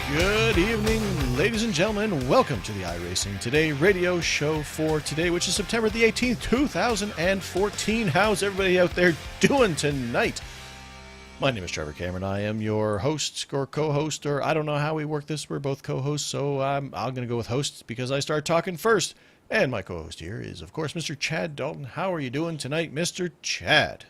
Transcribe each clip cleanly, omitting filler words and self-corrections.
Good evening, ladies and gentlemen. Welcome to the iRacing Today radio show for today, which is September the 18th, 2014. How's everybody out there doing tonight? My name is Trevor Cameron. I am your host or co-host, or I don't know how we work this. We're both co-hosts, so I'm going to go with hosts because I start talking first. And my co-host here is, of course, Mr. Chad Dalton. How are you doing tonight, Mr. Chad?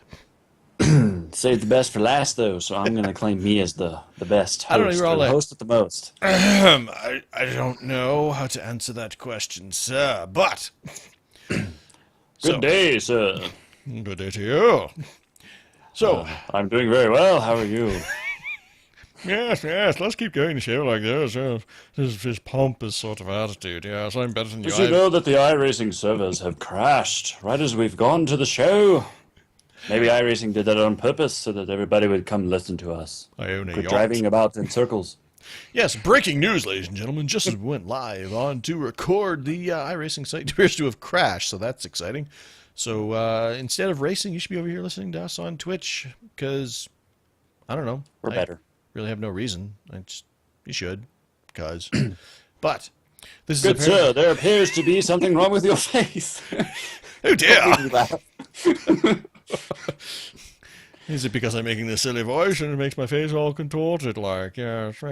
Saved the best for last, though, so I'm going to claim me as the best host. I don't know, you're all like, host at the most. I don't know how to answer that question, sir, but... Good day, sir. Good day to you. So... I'm doing very well. How are you? Yes, let's keep going the show like this. This pompous sort of attitude. Yes, I'm better than you. Did you know that the iRacing servers have crashed right as we've gone to the show? Maybe iRacing did that on purpose so that everybody would come listen to us. I own a Quit yacht. driving about in circles. Yes, breaking news, ladies and gentlemen. Just as we went live on to record, the iRacing site appears to have crashed, so that's exciting. So instead of racing, you should be over here listening to us on Twitch, because, I don't know. We're better. Really have no reason. You should, because. But, this Good is sir, there appears to be something wrong with your face. Oh dear! You laugh. Is it because I'm making this silly voice and it makes my face all contorted like? Yes.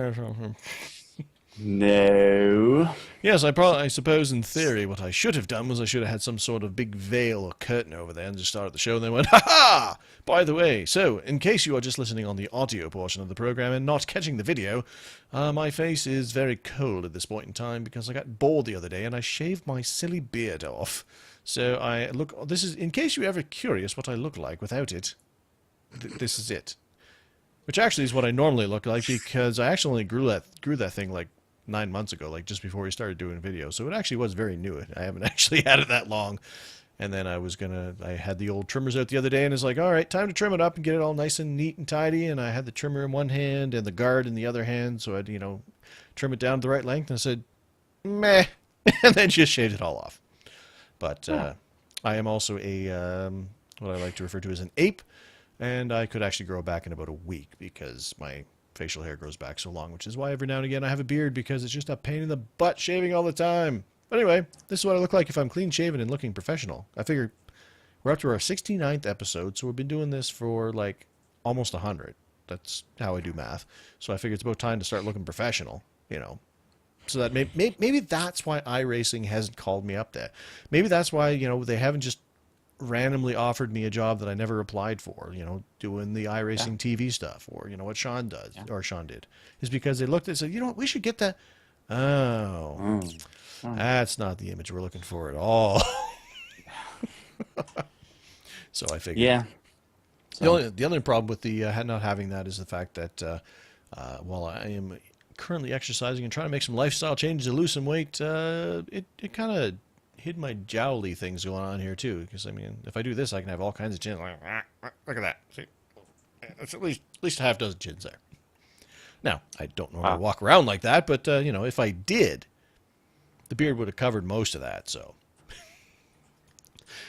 No. Yes, I suppose in theory what I should have done was I should have had some sort of big veil or curtain over there and just started the show and then went, ha-ha! By the way, so in case you are just listening on the audio portion of the program and not catching the video, my face is very cold at this point in time because I got bored the other day and I shaved my silly beard off. So this is, in case you're ever curious what I look like without it, this is it. Which actually is what I normally look like because I actually only grew that thing like 9 months ago, like just before we started doing videos. So it actually was very new. I haven't actually had it that long. And then I had the old trimmers out the other day and it's like, all right, time to trim it up and get it all nice and neat and tidy. And I had the trimmer in one hand and the guard in the other hand. So I'd, trim it down to the right length. And I said, meh. And then just shaved it all off. But I am also what I like to refer to as an ape, and I could actually grow back in about a week because my facial hair grows back so long, which is why every now and again I have a beard because it's just a pain in the butt shaving all the time. But anyway, this is what I look like if I'm clean shaven and looking professional. I figure we're up to our 69th episode, so we've been doing this for like almost 100. That's how I do math. So I figure it's about time to start looking professional, So that maybe that's why iRacing hasn't called me up there. Maybe that's why, they haven't just randomly offered me a job that I never applied for, doing the iRacing TV stuff or, what Sean does or Sean did. Is because they looked and said, what, we should get that. Oh, that's not the image we're looking for at all. So I figured. Yeah. The only problem with the not having that is the fact that while I am currently exercising and trying to make some lifestyle changes to lose some weight, it kind of hid my jowly things going on here too. Because if I do this, I can have all kinds of chins. Like, look at that. See, that's at least a half dozen chins there. Now I don't normally walk around like that, but if I did, the beard would have covered most of that. So,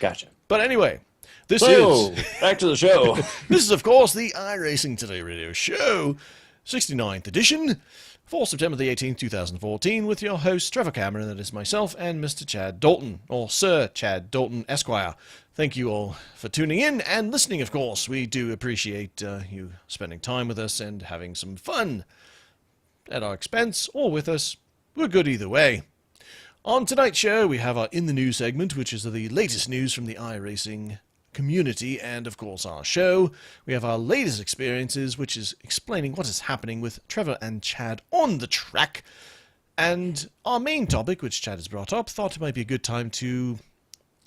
gotcha. But anyway, this is back to the show. This is of course the iRacing Today radio show, 69th edition. For September the 18th, 2014, with your host, Trevor Cameron, that is myself, and Mr. Chad Dalton, or Sir Chad Dalton, Esquire. Thank you all for tuning in and listening, of course. We do appreciate you spending time with us and having some fun at our expense, or with us. We're good either way. On tonight's show, we have our In the News segment, which is the latest news from the iRacing community and, of course, our show. We have our latest experiences, which is explaining what is happening with Trevor and Chad on the track. And our main topic, which Chad has brought up, thought it might be a good time to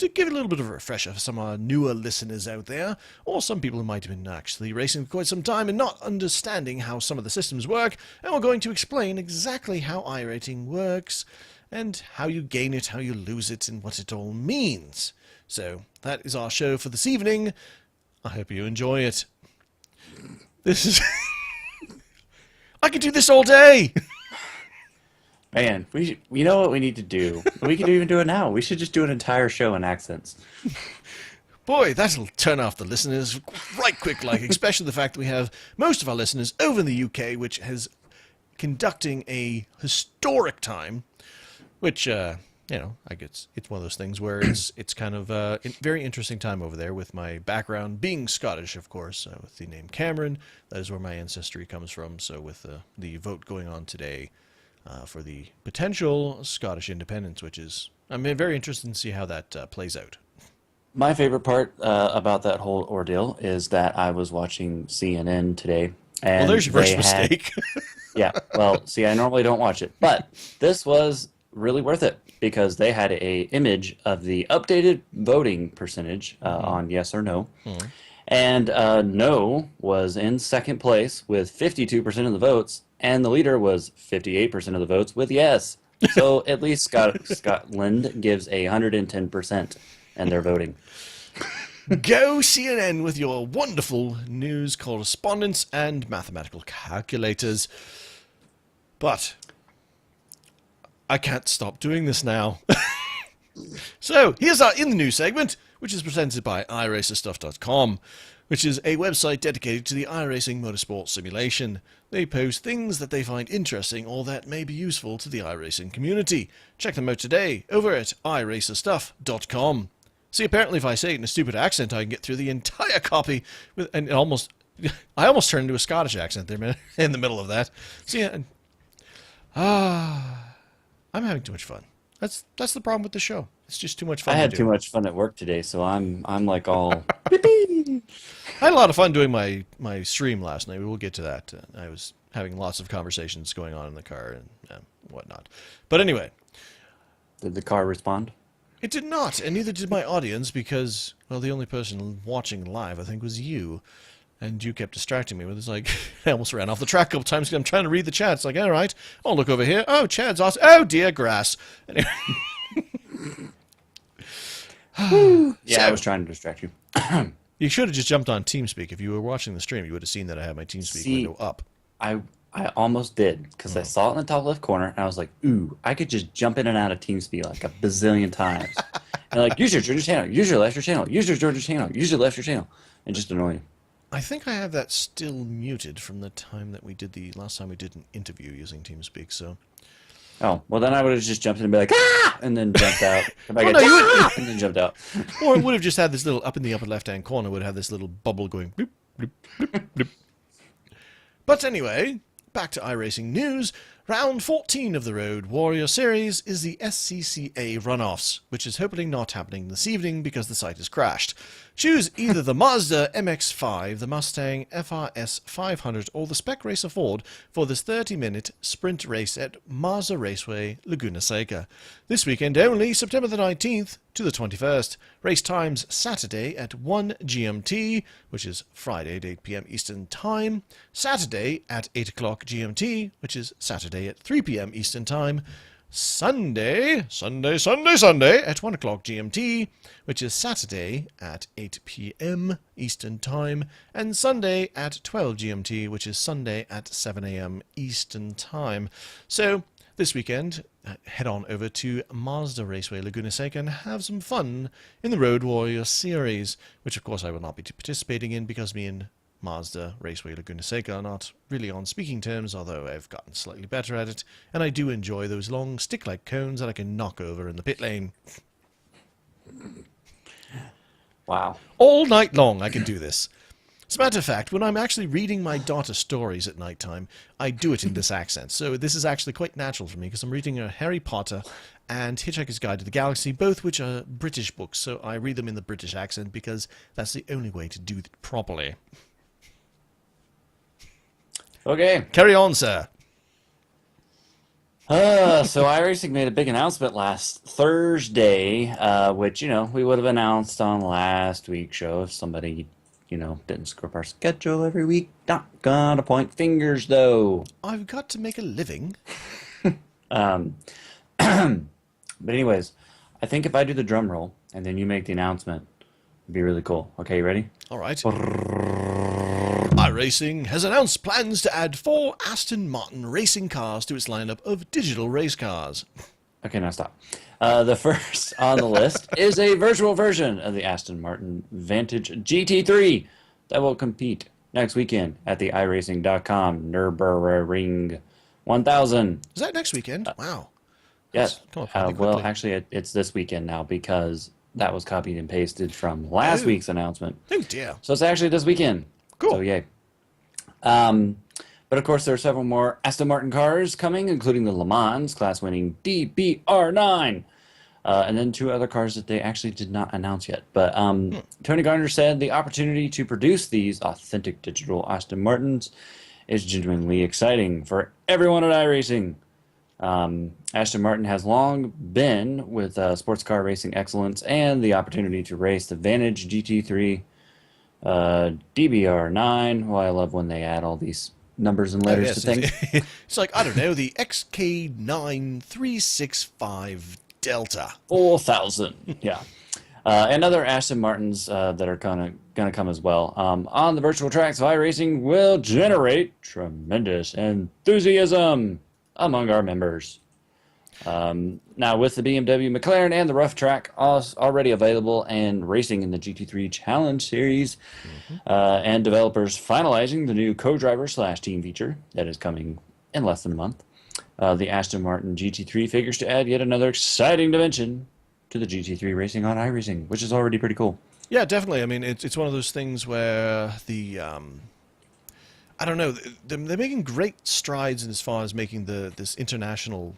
to give it a little bit of a refresher for some of our newer listeners out there, or some people who might have been actually racing for quite some time and not understanding how some of the systems work, and we're going to explain exactly how iRacing works, and how you gain it, how you lose it, and what it all means. So, that is our show for this evening. I hope you enjoy it. This is... I could do this all day! Man, you know what we need to do? We could even do it now. We should just do an entire show in accents. Boy, that'll turn off the listeners right quick, like, especially the fact that we have most of our listeners over in the UK, which is conducting a historic time, which, I guess it's one of those things where it's kind of a very interesting time over there with my background being Scottish, of course, with the name Cameron. That is where my ancestry comes from. So with the vote going on today for the potential Scottish independence, which is, I'm very interested to see how that plays out. My favorite part about that whole ordeal is that I was watching CNN today. And Well, there's your first mistake. Yeah, well, see, I normally don't watch it, but this was really worth it because they had a image of the updated voting percentage on yes or no. And no was in second place with 52% of the votes, and the leader was 58% of the votes with yes. So at least Scotland gives 110% in their voting. Go CNN with your wonderful news correspondents and mathematical calculators. But I can't stop doing this now. So, here's our In the News segment, which is presented by iRacerstuff.com, which is a website dedicated to the iRacing motorsport simulation. They post things that they find interesting or that may be useful to the iRacing community. Check them out today over at iRacerstuff.com. See, apparently if I say it in a stupid accent, I can get through the entire copy, I almost turned into a Scottish accent there in the middle of that. So yeah, I'm having too much fun. That's the problem with the show. It's just too much fun I had to too do. much fun at work today, so I'm like all. I had a lot of fun doing my stream last night. We will get to that. I was having lots of conversations going on in the car and whatnot. But anyway, Did the car respond? it did not, and neither did my audience because, well, the only person watching live, I think, was you. And you kept distracting me with it's like, I almost ran off the track a couple times because I'm trying to read the chat. It's like, all right, I'll look over here. Oh, Chad's awesome. Oh, dear, grass. Anyway. Yeah, So- I was trying to distract you. You should have just jumped on TeamSpeak. If you were watching the stream, you would have seen that I had my TeamSpeak See, window up. I almost did because I saw it in the top left corner and I was like, ooh, I could just jump in and out of TeamSpeak like a bazillion times. And like, use your Georgia channel, use your left your channel, use your Georgia channel, use your left your channel, and just annoy you. I think I have that still muted from the time that we did last time we did an interview using TeamSpeak, so... Oh, well then I would have just jumped in and be like, ah, and then jumped out. Come back Oh, and, no, you ah! And then jumped out. Or it would have just had this little, up in the upper left-hand corner, would have this little bubble going bloop, bloop, bloop, bloop. But anyway, back to iRacing news. Round 14 of the Road Warrior Series is the SCCA runoffs, which is hopefully not happening this evening because the site has crashed. Choose either the Mazda MX-5, the Mustang FRS 500, or the Spec Racer Ford for this 30-minute sprint race at Mazda Raceway, Laguna Seca. This weekend only, September the 19th to the 21st. Race times Saturday at 1 GMT, which is Friday at 8 p.m. Eastern Time. Saturday at 8 o'clock GMT, which is Saturday at 3 p.m. Eastern Time. Sunday at 1 o'clock GMT, which is Saturday at 8 p.m. Eastern Time, and Sunday at 12 GMT, which is Sunday at 7 a.m. Eastern Time. So, this weekend, head on over to Mazda Raceway Laguna Seca and have some fun in the Road Warrior Series, which of course I will not be participating in because me and Mazda Raceway Laguna Seca are not really on speaking terms, although I've gotten slightly better at it, and I do enjoy those long stick-like cones that I can knock over in the pit lane. Wow. All night long I can do this. As a matter of fact, when I'm actually reading my daughter stories at night time, I do it in this accent. So this is actually quite natural for me because I'm reading Harry Potter and Hitchhiker's Guide to the Galaxy, both which are British books, so I read them in the British accent because that's the only way to do it properly. Okay. Carry on, sir. So iRacing made a big announcement last Thursday, which, we would have announced on last week's show if somebody, didn't screw up our schedule every week. Not gonna point fingers, though. I've got to make a living. Um, but anyways, I think if I do the drum roll and then you make the announcement, it'd be really cool. Okay, you ready? All right. iRacing has announced plans to add 4 Aston Martin racing cars to its lineup of digital race cars. Okay, now stop. The first on the list is a virtual version of the Aston Martin Vantage GT3 that will compete next weekend at the iRacing.com Nürburgring 1000. Is that next weekend? Wow. Yes. Come on, pretty Well, quickly. actually, it's this weekend now because that was copied and pasted from last Oh. week's announcement. Oh dear. So it's actually this weekend. Cool. So yay. But of course, there are several more Aston Martin cars coming, including the Le Mans class-winning DBR9, and then 2 other cars that they actually did not announce yet. But Tony Garner said the opportunity to produce these authentic digital Aston Martins is genuinely exciting for everyone at iRacing. Aston Martin has long been with sports car racing excellence and the opportunity to race the Vantage GT3, DBR9. Well, I love when they add all these numbers and letters to things. It's like, I don't know, the XK9365 Delta. 4,000, yeah. And other Aston Martins that are gonna come as well. On the virtual tracks of iRacing will generate tremendous enthusiasm among our members. Now, with the BMW McLaren and the Rough Track already available and racing in the GT3 Challenge Series, and developers finalizing the new co-driver/team feature that is coming in less than a month, the Aston Martin GT3 figures to add yet another exciting dimension to the GT3 racing on iRacing, which is already pretty cool. Yeah, definitely. I mean, it's one of those things where I don't know, they're making great strides in as far as making this international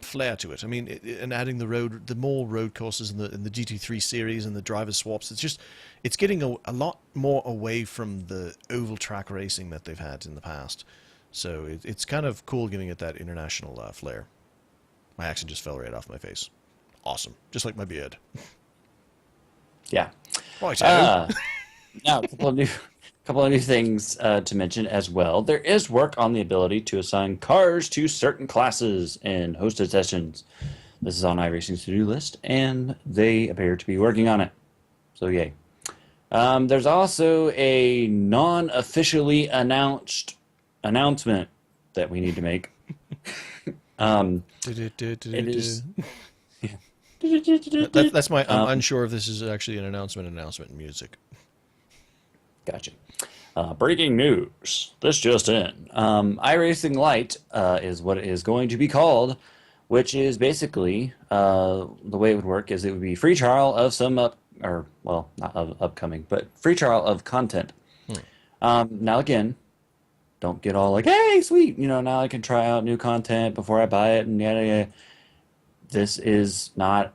flair to it. I mean, and adding the more road courses in the GT3 series and the driver swaps. It's getting a lot more away from the oval track racing that they've had in the past. So it's kind of cool giving it that international flair. My accent just fell right off my face. Awesome, just like my beard. Yeah. Right. Now, a couple of new things to mention as well. There is work on the ability to assign cars to certain classes in hosted sessions. This is on iRacing's to-do list, and they appear to be working on it. So yay. There's also a non-officially announcement that we need to make. It is. That's my. I'm unsure if this is actually an announcement music. Gotcha. Breaking news. This just in. iRacing Lite is what it is going to be called, which is basically the way it would work is it would be free trial of some not of upcoming, but free trial of content. Now again, don't get all like, hey, sweet, now I can try out new content before I buy it and yada yada. This is not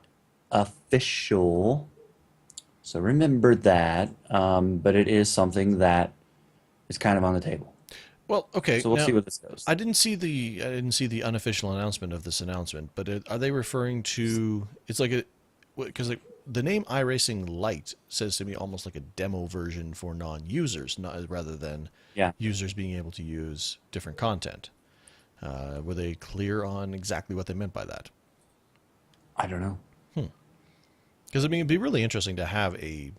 official. So remember that, but it is something that is kind of on the table. Well, okay. So we'll now, see where this goes. I didn't see the unofficial announcement of this announcement, but are they referring to? It's like because the name iRacing Lite says to me almost like a demo version for non-users, rather than users being able to use different content. Were they clear on exactly what they meant by that? I don't know. Because I mean, it'd be really interesting to have a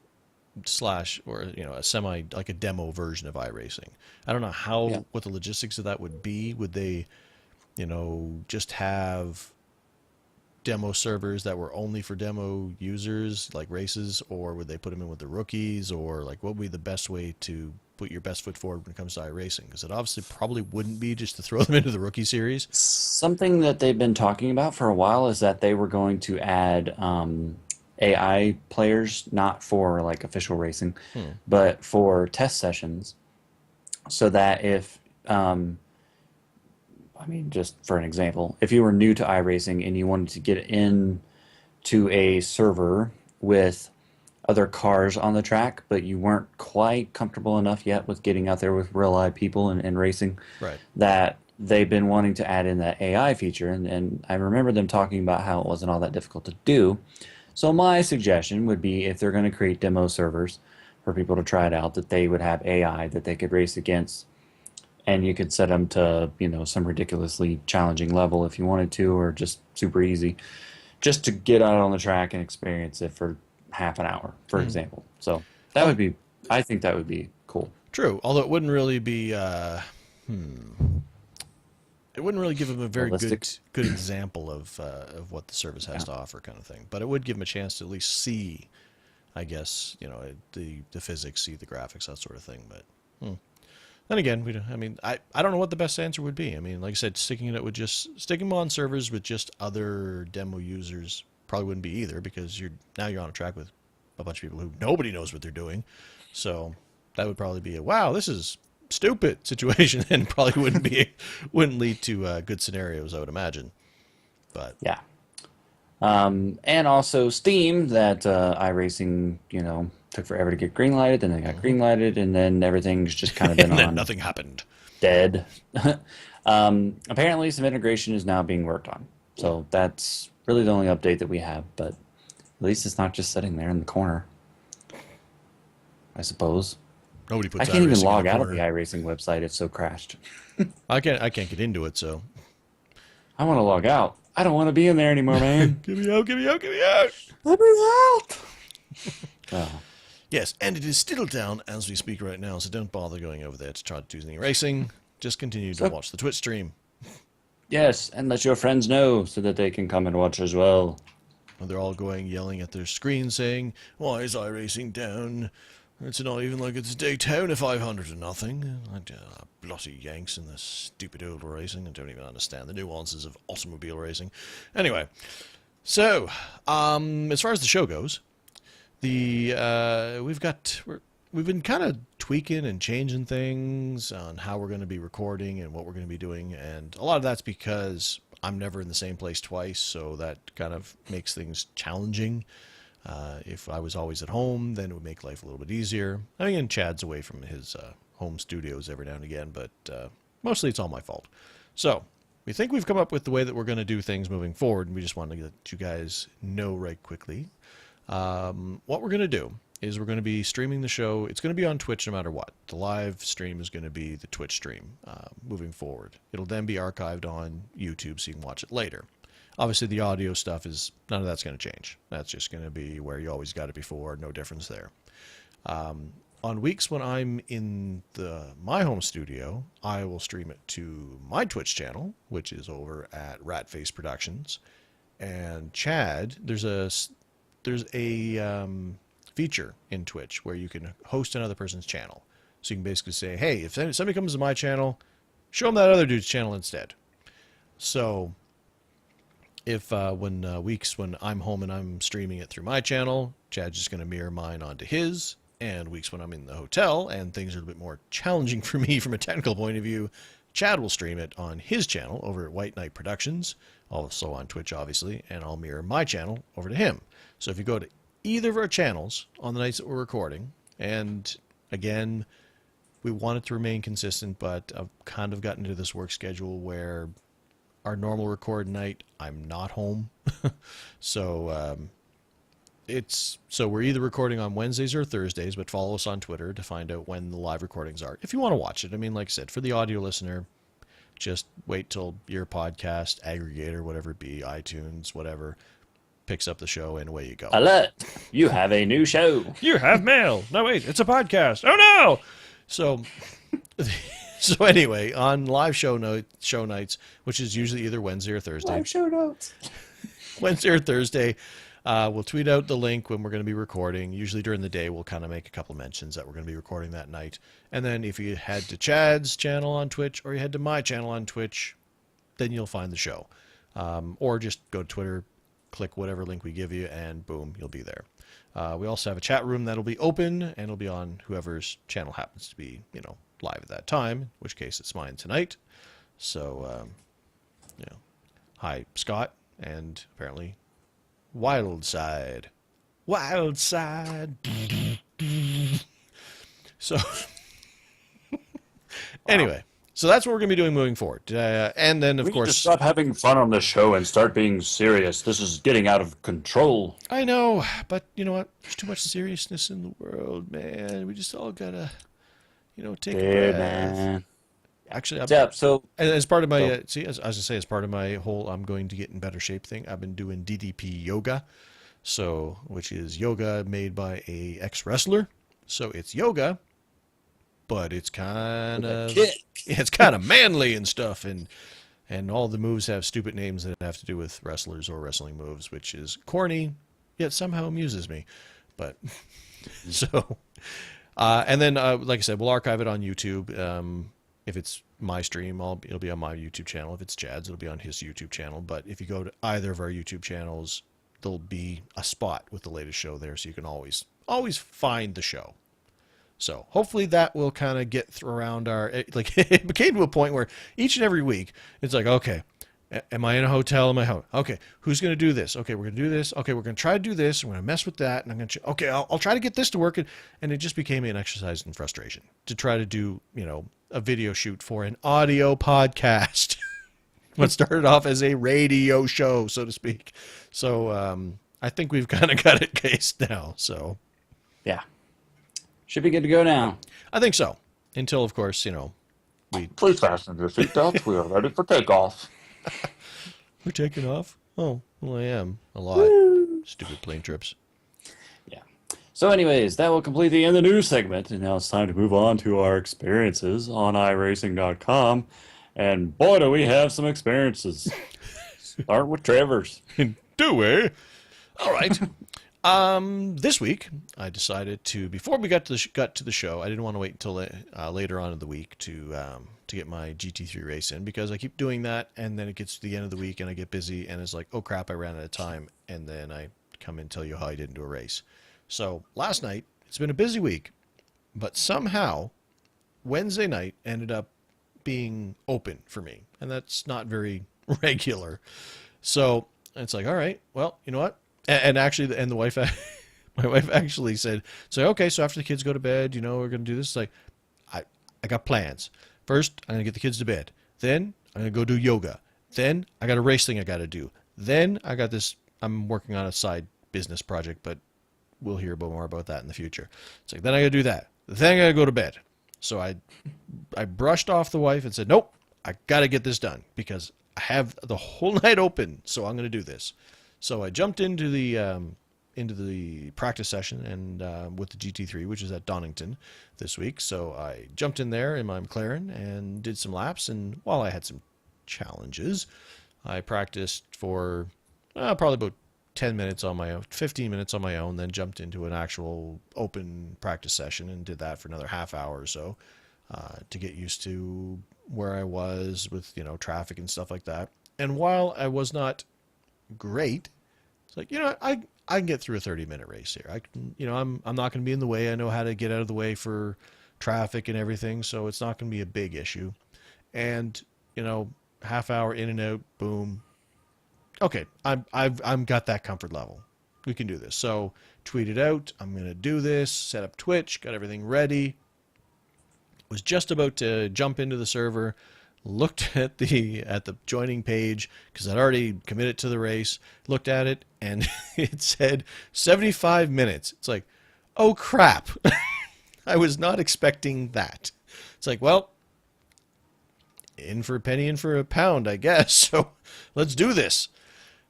a semi, like a demo version of iRacing. I don't know what the logistics of that would be. Would they, just have demo servers that were only for demo users, like races, or would they put them in with the rookies, or like what would be the best way to put your best foot forward when it comes to iRacing? Because it obviously probably wouldn't be just to throw them into the rookie series. Something that they've been talking about for a while is that they were going to add AI players, not for like official racing, but for test sessions, so that if just for an example, if you were new to iRacing and you wanted to get in to a server with other cars on the track, but you weren't quite comfortable enough yet with getting out there with real live people and racing, Right. that they've been wanting to add in that AI feature. And I remember them talking about how it wasn't all that difficult to do. So my suggestion would be if they're going to create demo servers for people to try it out, that they would have AI that they could race against, and you could set them to, some ridiculously challenging level if you wanted to, or just super easy, just to get out on the track and experience it for half an hour, for example. So that would be, I think that would be cool. True, although it wouldn't really be. It wouldn't really give them a very Realistic. good example of what the service has to offer, kind of thing. But it would give them a chance to at least see, I guess, the physics, see the graphics, that sort of thing. But then again, we don't, I mean, I don't know what the best answer would be. I mean, like I said, sticking them on servers with just other demo users probably wouldn't be either, because you're on a track with a bunch of people who nobody knows what they're doing. So that would probably be a wow, this is stupid situation, and probably wouldn't lead to good scenarios, I would imagine. But Yeah. And also Steam, that iRacing, took forever to get green lighted, then they got green lighted, and then everything's just kind of been and then on nothing happened. dead. Apparently, some integration is now being worked on. So that's really the only update that we have, but at least it's not just sitting there in the corner, I suppose. Nobody I puts can't even iRacing in log a out of the corner. iRacing website. It's so crashed. I can't get into it, so I want to log out. I don't want to be in there anymore, man. get me out, get me out, get me out. Let me out. Oh, Yes, and it is still down as we speak right now, so don't bother going over there to try to do any racing. Just continue to watch the Twitch stream. yes, and let your friends know so that they can come and watch as well. And they're all yelling at their screen saying, "Why is iRacing down? It's not even like it's Daytona 500 or nothing." Bloody Yanks and this stupid old racing. I don't even understand the nuances of automobile racing. Anyway, so as far as the show goes, we've been kind of tweaking and changing things on how we're going to be recording and what we're going to be doing, and a lot of that's because I'm never in the same place twice, so that kind of makes things challenging. If I was always at home, then it would make life a little bit easier. I mean, Chad's away from his home studios every now and again, but mostly it's all my fault. So we think we've come up with the way that we're going to do things moving forward, and we just wanted to let you guys know right quickly. What we're going to do is we're going to be streaming the show. It's going to be on Twitch no matter what. The live stream is going to be the Twitch stream moving forward. It'll then be archived on YouTube so you can watch it later. Obviously, the audio stuff none of that's going to change. That's just going to be where you always got it before. No difference there. On weeks when I'm in my home studio, I will stream it to my Twitch channel, which is over at Ratface Productions. And Chad, there's a feature in Twitch where you can host another person's channel. So you can basically say, hey, if somebody comes to my channel, show them that other dude's channel instead. So if weeks when I'm home and I'm streaming it through my channel, Chad's just going to mirror mine onto his. And weeks when I'm in the hotel and things are a bit more challenging for me from a technical point of view, Chad will stream it on his channel over at White Knight Productions, also on Twitch, obviously, and I'll mirror my channel over to him. So if you go to either of our channels on the nights that we're recording, and again, we want it to remain consistent, but I've kind of gotten into this work schedule where our normal record night, I'm not home. So we're either recording on Wednesdays or Thursdays, but follow us on Twitter to find out when the live recordings are. If you want to watch it, I mean, like I said, for the audio listener, just wait till your podcast aggregator, whatever it be, iTunes, whatever, picks up the show and away you go. Alert! You have a new show. You have mail. No, wait, it's a podcast. Oh no! So anyway, on live show nights, which is usually either Wednesday or Thursday. Live show notes. Wednesday or Thursday, we'll tweet out the link when we're going to be recording. Usually during the day, we'll kind of make a couple mentions that we're going to be recording that night. And then if you head to Chad's channel on Twitch or you head to my channel on Twitch, then you'll find the show. Or just go to Twitter, click whatever link we give you, and boom, you'll be there. We also have a chat room that'll be open, and it'll be on whoever's channel happens to be, live at that time, in which case it's mine tonight. So, hi, Scott, and apparently Wildside. Wild side. So anyway, so that's what we're going to be doing moving forward. And then, of We need to course, stop having fun on the show and start being serious. This is getting out of control. I know, but you know what? There's too much seriousness in the world, man. We just all gotta, take a Hey, breath. man. Actually, Yeah, so, as part of my so see, as I say, as part of my whole I'm going to get in better shape thing, I've been doing DDP yoga, so which is yoga made by a ex wrestler. So it's yoga, but it's kind with a of kick. it's kind of manly and stuff, and all the moves have stupid names that have to do with wrestlers or wrestling moves, which is corny, yet somehow amuses me. But so, and then like I said, we'll archive it on YouTube. If it's my stream, it'll be on my YouTube channel. If it's Chad's, it'll be on his YouTube channel. But if you go to either of our YouTube channels, there'll be a spot with the latest show there, so you can always find the show. So hopefully that will kind of get around like it became to a point where each and every week it's like, okay, am I in a hotel? Am I home? Okay, who's going to do this? Okay, we're going to do this. Okay, we're going to try to do this. I'm going to mess with that, and I'm going to okay, I'll try to get this to work, and it just became an exercise in frustration to try to do a video shoot for an audio podcast. What started off as a radio show, so to speak. So I think we've kind of got it cased now. So Yeah. Should be good to go now. I think so. Until, of course, Please fasten your seatbelts. We are ready for takeoff. we're taking off. Oh, well, I am a lot. Stupid plane trips. Yeah. So, anyways, that will complete the end of the news segment. And now it's time to move on to our experiences on iRacing.com. And boy, do we have some experiences. Start with Trevor's. Do we? All right. This week I decided to, before we got to the show, I didn't want to wait until later on in the week to get my GT3 race in, because I keep doing that, and then it gets to the end of the week and I get busy, and it's like, oh crap, I ran out of time, and then I come and tell you how I didn't do a race. So last night, it's been a busy week, but somehow Wednesday night ended up being open for me, and that's not very regular. So it's like, all right, well, you know what? And actually, and the wife, my wife actually said, "So okay, so after the kids go to bed, we're gonna do this." It's like, I got plans. First, I'm gonna get the kids to bed. Then I'm gonna go do yoga. Then I got a race thing I got to do. Then I got this. I'm working on a side business project, but we'll hear more about that in the future. It's like, then I got to do that. Then I got to go to bed. So I brushed off the wife and said, "Nope, I got to get this done because I have the whole night open. So I'm going to do this." So I jumped into the practice session and with the GT3, which is at Donington this week. So I jumped in there in my McLaren and did some laps. And while I had some challenges, I practiced for probably about 10 minutes on my own, 15 minutes on my own, then jumped into an actual open practice session and did that for another half hour or so to get used to where I was with, traffic and stuff like that. And while I was not great, it's like, I can get through a 30-minute race here. I can, I'm not going to be in the way. I know how to get out of the way for traffic and everything, so it's not going to be a big issue. And, half hour in and out, boom. Okay, I've got that comfort level. We can do this. So tweeted out, I'm going to do this, set up Twitch, got everything ready. Was just about to jump into the server, looked at the joining page because I'd already committed to the race, looked at it, and it said 75 minutes. It's like, oh crap. I was not expecting that. It's like, well, in for a penny, in for a pound, I guess. So let's do this.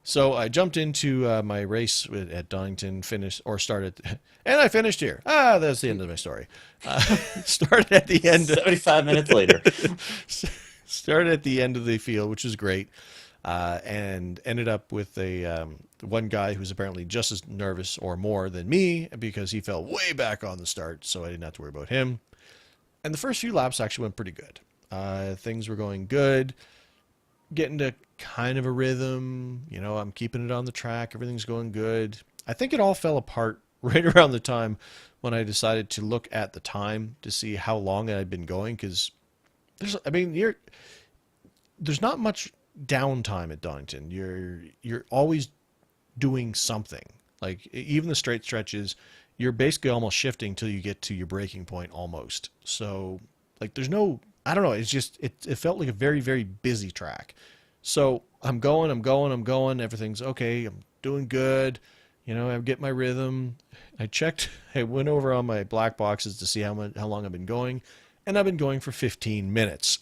So I jumped into my race at Donington, started, and I finished here. That's the end of my story. Started at the end. 75 minutes later. Started at the end of the field, which was great, and ended up with one guy who's apparently just as nervous or more than me because he fell way back on the start, so I didn't have to worry about him. And the first few laps actually went pretty good. Things were going good, getting to kind of a rhythm. I'm keeping it on the track. Everything's going good. I think it all fell apart right around the time when I decided to look at the time to see how long I'd been going, because there's not much downtime at Donington. You're always doing something. Like even the straight stretches, you're basically almost shifting till you get to your braking point almost. So like there's no, I don't know. It's just, it felt like a very, very busy track. So I'm going. Everything's okay. I'm doing good. You know, I get my rhythm. I went over on my black boxes to see how long I've been going, and I've been going for 15 minutes.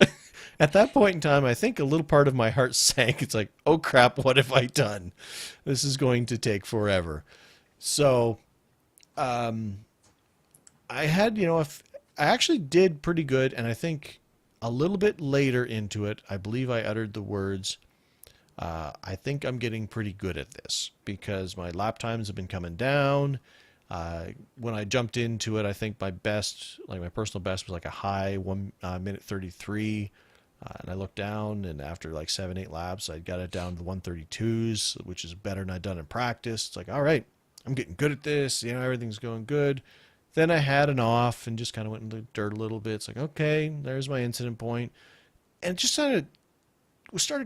At that point in time, I think a little part of my heart sank. It's like, oh crap, what have I done? This is going to take forever. So, I had, I actually did pretty good, and I think a little bit later into it, I believe I uttered the words, I think I'm getting pretty good at this because my lap times have been coming down. When I jumped into it, I think my best, like my personal best was like a high 1 minute 33. And I looked down, and after like 7-8 laps, I got it down to the 132s, which is better than I'd done in practice. It's like, all right, I'm getting good at this. Everything's going good. Then I had an off and just kind of went in the dirt a little bit. It's like, okay, there's my incident point. And it just started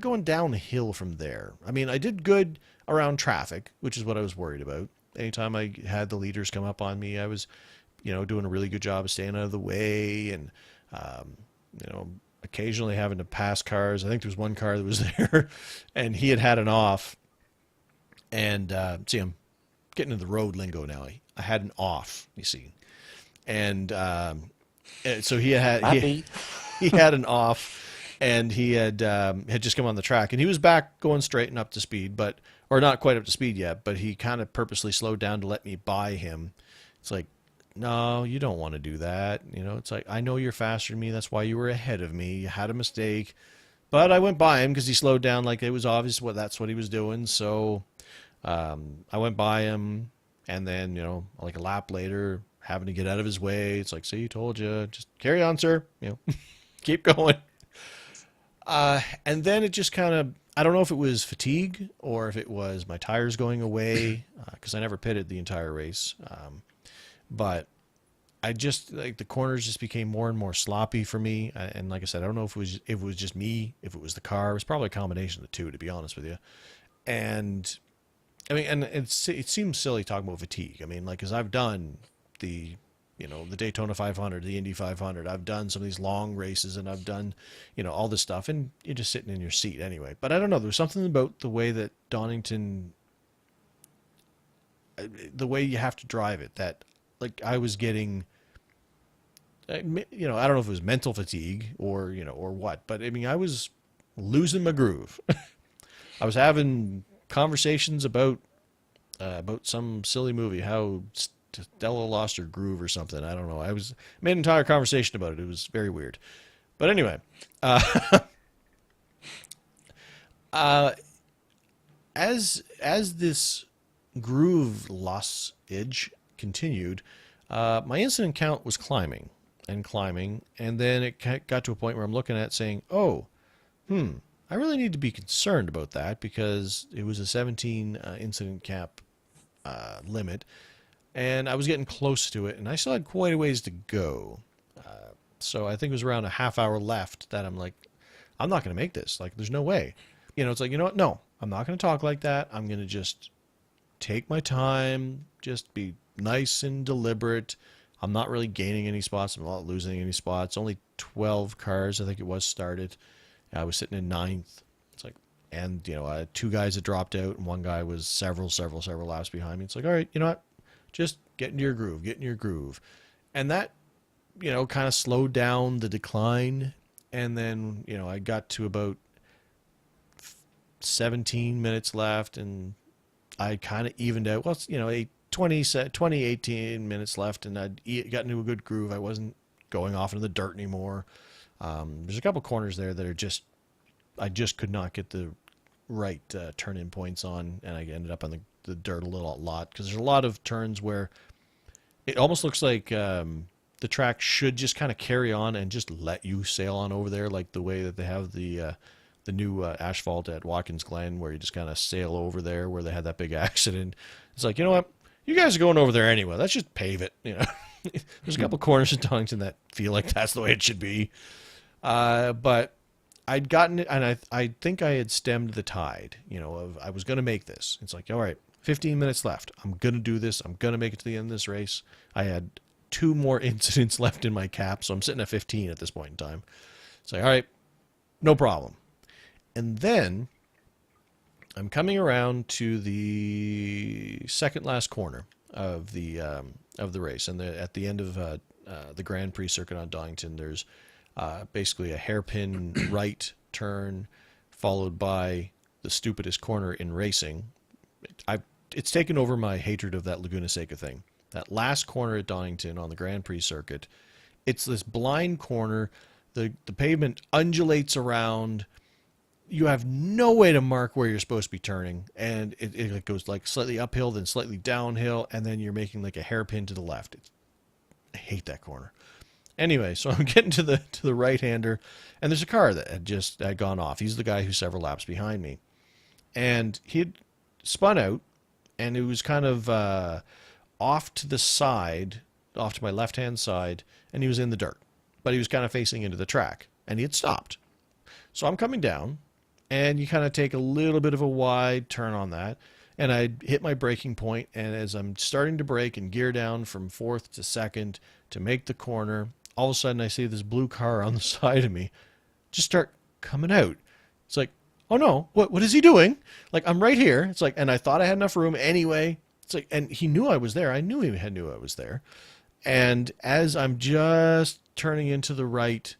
going downhill from there. I mean, I did good around traffic, which is what I was worried about. Anytime I had the leaders come up on me, I was, doing a really good job of staying out of the way and, occasionally having to pass cars. I think there was one car that was there and he had an off. And see, I'm getting into the road lingo now. I had an off, you see. And so he had an off. And he had just come on the track, and he was back going straight and up to speed, or not quite up to speed yet, but he kind of purposely slowed down to let me by him. It's like, no, you don't want to do that. It's like, I know you're faster than me. That's why you were ahead of me. You had a mistake. But I went by him because he slowed down like it was obvious that's what he was doing. So I went by him, and then, like a lap later, having to get out of his way. It's like, see, told you. Just carry on, sir. Keep going. And then it just kind of, I don't know if it was fatigue or if it was my tires going away, because I never pitted the entire race. But I just, like, the corners just became more and more sloppy for me. And like I said, I don't know if it was just me, if it was the car. It was probably a combination of the two, to be honest with you. And I mean, and it seems silly talking about fatigue. I mean, like, because I've done the Daytona 500, the Indy 500. I've done some of these long races, and I've done, all this stuff, and you're just sitting in your seat anyway. But I don't know. There was something about the way that Donington, the way you have to drive it, that, like, I was getting, I don't know if it was mental fatigue or what, but I mean, I was losing my groove. I was having conversations about some silly movie, how Stella lost her groove or something. I don't know. I made an entire conversation about it. It was very weird. But anyway, as this groove lossage continued, my incident count was climbing, and then it got to a point where I'm looking at saying, oh, I really need to be concerned about that, because it was a 17 incident cap limit, and I was getting close to it, and I still had quite a ways to go. So I think it was around a half hour left that I'm like, I'm not going to make this. Like, there's no way. It's like, you know what? No, I'm not going to talk like that. I'm going to just take my time, just be nice and deliberate. I'm not really gaining any spots. I'm not losing any spots. Only 12 cars, I think it was, started. I was sitting in ninth. It's like, and, two guys had dropped out, and one guy was several laps behind me. It's like, all right, you know what? Just get into your groove. And that, kind of slowed down the decline. And then, I got to about 17 minutes left, and I kind of evened out. Well, 18 minutes left, and I'd got into a good groove. I wasn't going off into the dirt anymore. There's a couple corners there that I just could not get the right turn-in points on, and I ended up on the dirt a lot, because there's a lot of turns where it almost looks like the track should just kind of carry on and just let you sail on over there, like the way that they have the new asphalt at Watkins Glen, where you just kind of sail over there, where they had that big accident. It's like, you know what? You guys are going over there anyway. Let's just pave it. There's a couple corners in Donington that feel like that's the way it should be. But I'd gotten it, and I think I had stemmed the tide, of I was going to make this. It's like, all right, 15 minutes left. I'm going to do this. I'm going to make it to the end of this race. I had 2 more incidents left in my cap, so I'm sitting at 15 at this point in time. It's like, all right, no problem. And then I'm coming around to the second last corner of the race, and at the end of the Grand Prix circuit on Donington, there's basically a hairpin right turn, followed by the stupidest corner in racing. It's taken over my hatred of that Laguna Seca thing. That last corner at Donington on the Grand Prix circuit, it's this blind corner. The pavement undulates around. You have no way to mark where you're supposed to be turning, and it goes like slightly uphill, then slightly downhill, and then you're making like a hairpin to the left. I hate that corner. Anyway, so I'm getting to the right-hander, and there's a car that had gone off. He's the guy who's several laps behind me, and he had spun out, and it was kind of off to the side, off to my left-hand side, and he was in the dirt, but he was kind of facing into the track, and he had stopped. So I'm coming down, and you kind of take a little bit of a wide turn on that, and I hit my braking point, and as I'm starting to brake and gear down from fourth to second to make the corner, all of a sudden I see this blue car on the side of me just start coming out. It's like, oh no, what is he doing? Like, I'm right here. It's like, and I thought I had enough room anyway. It's like, and he knew I was there. I knew he knew I was there. And as I'm just turning into the right,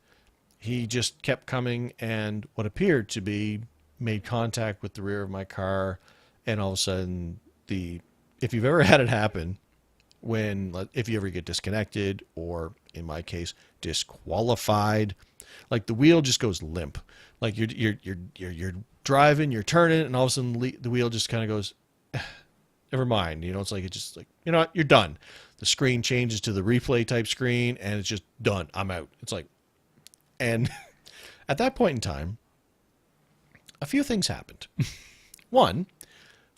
he just kept coming, and what appeared to be made contact with the rear of my car, and all of a sudden, if you've ever had it happen, if you ever get disconnected, or in my case, disqualified, like the wheel just goes limp. Like you're driving, you're turning, and all of a sudden the wheel just kind of goes, never mind. It's like, it's just like, you know what, you're done. The screen changes to the replay type screen, and it's just done. I'm out. It's like, and at that point in time, a few things happened. One,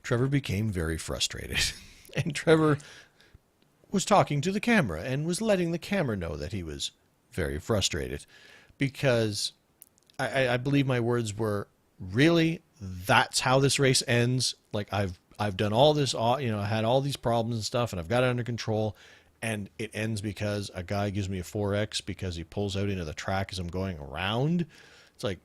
Trevor became very frustrated, and Trevor was talking to the camera and was letting the camera know that he was very frustrated, because I believe my words were, really, that's how this race ends? Like, I've done all this, I had all these problems and stuff, and I've got it under control, and it ends because a guy gives me a 4X because he pulls out into the track as I'm going around. It's like,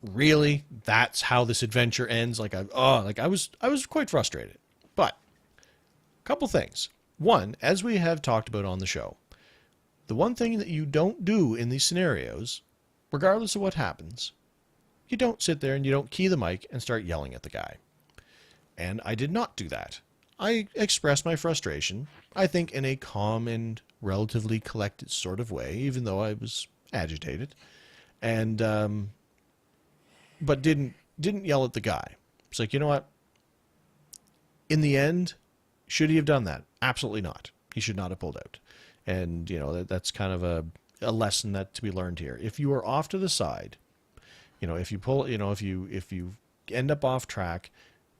really, that's how this adventure ends? Like, I was quite frustrated. But a couple things. One, as we have talked about on the show, the one thing that you don't do in these scenarios, regardless of what happens, you don't sit there and you don't key the mic and start yelling at the guy. And I did not do that. I expressed my frustration, I think, in a calm and relatively collected sort of way, even though I was agitated, and but didn't yell at the guy. It's like, you know what? In the end, should he have done that? Absolutely not. He should not have pulled out. And that's kind of a lesson that to be learned here. If you are off to the side, if you pull, if you end up off track,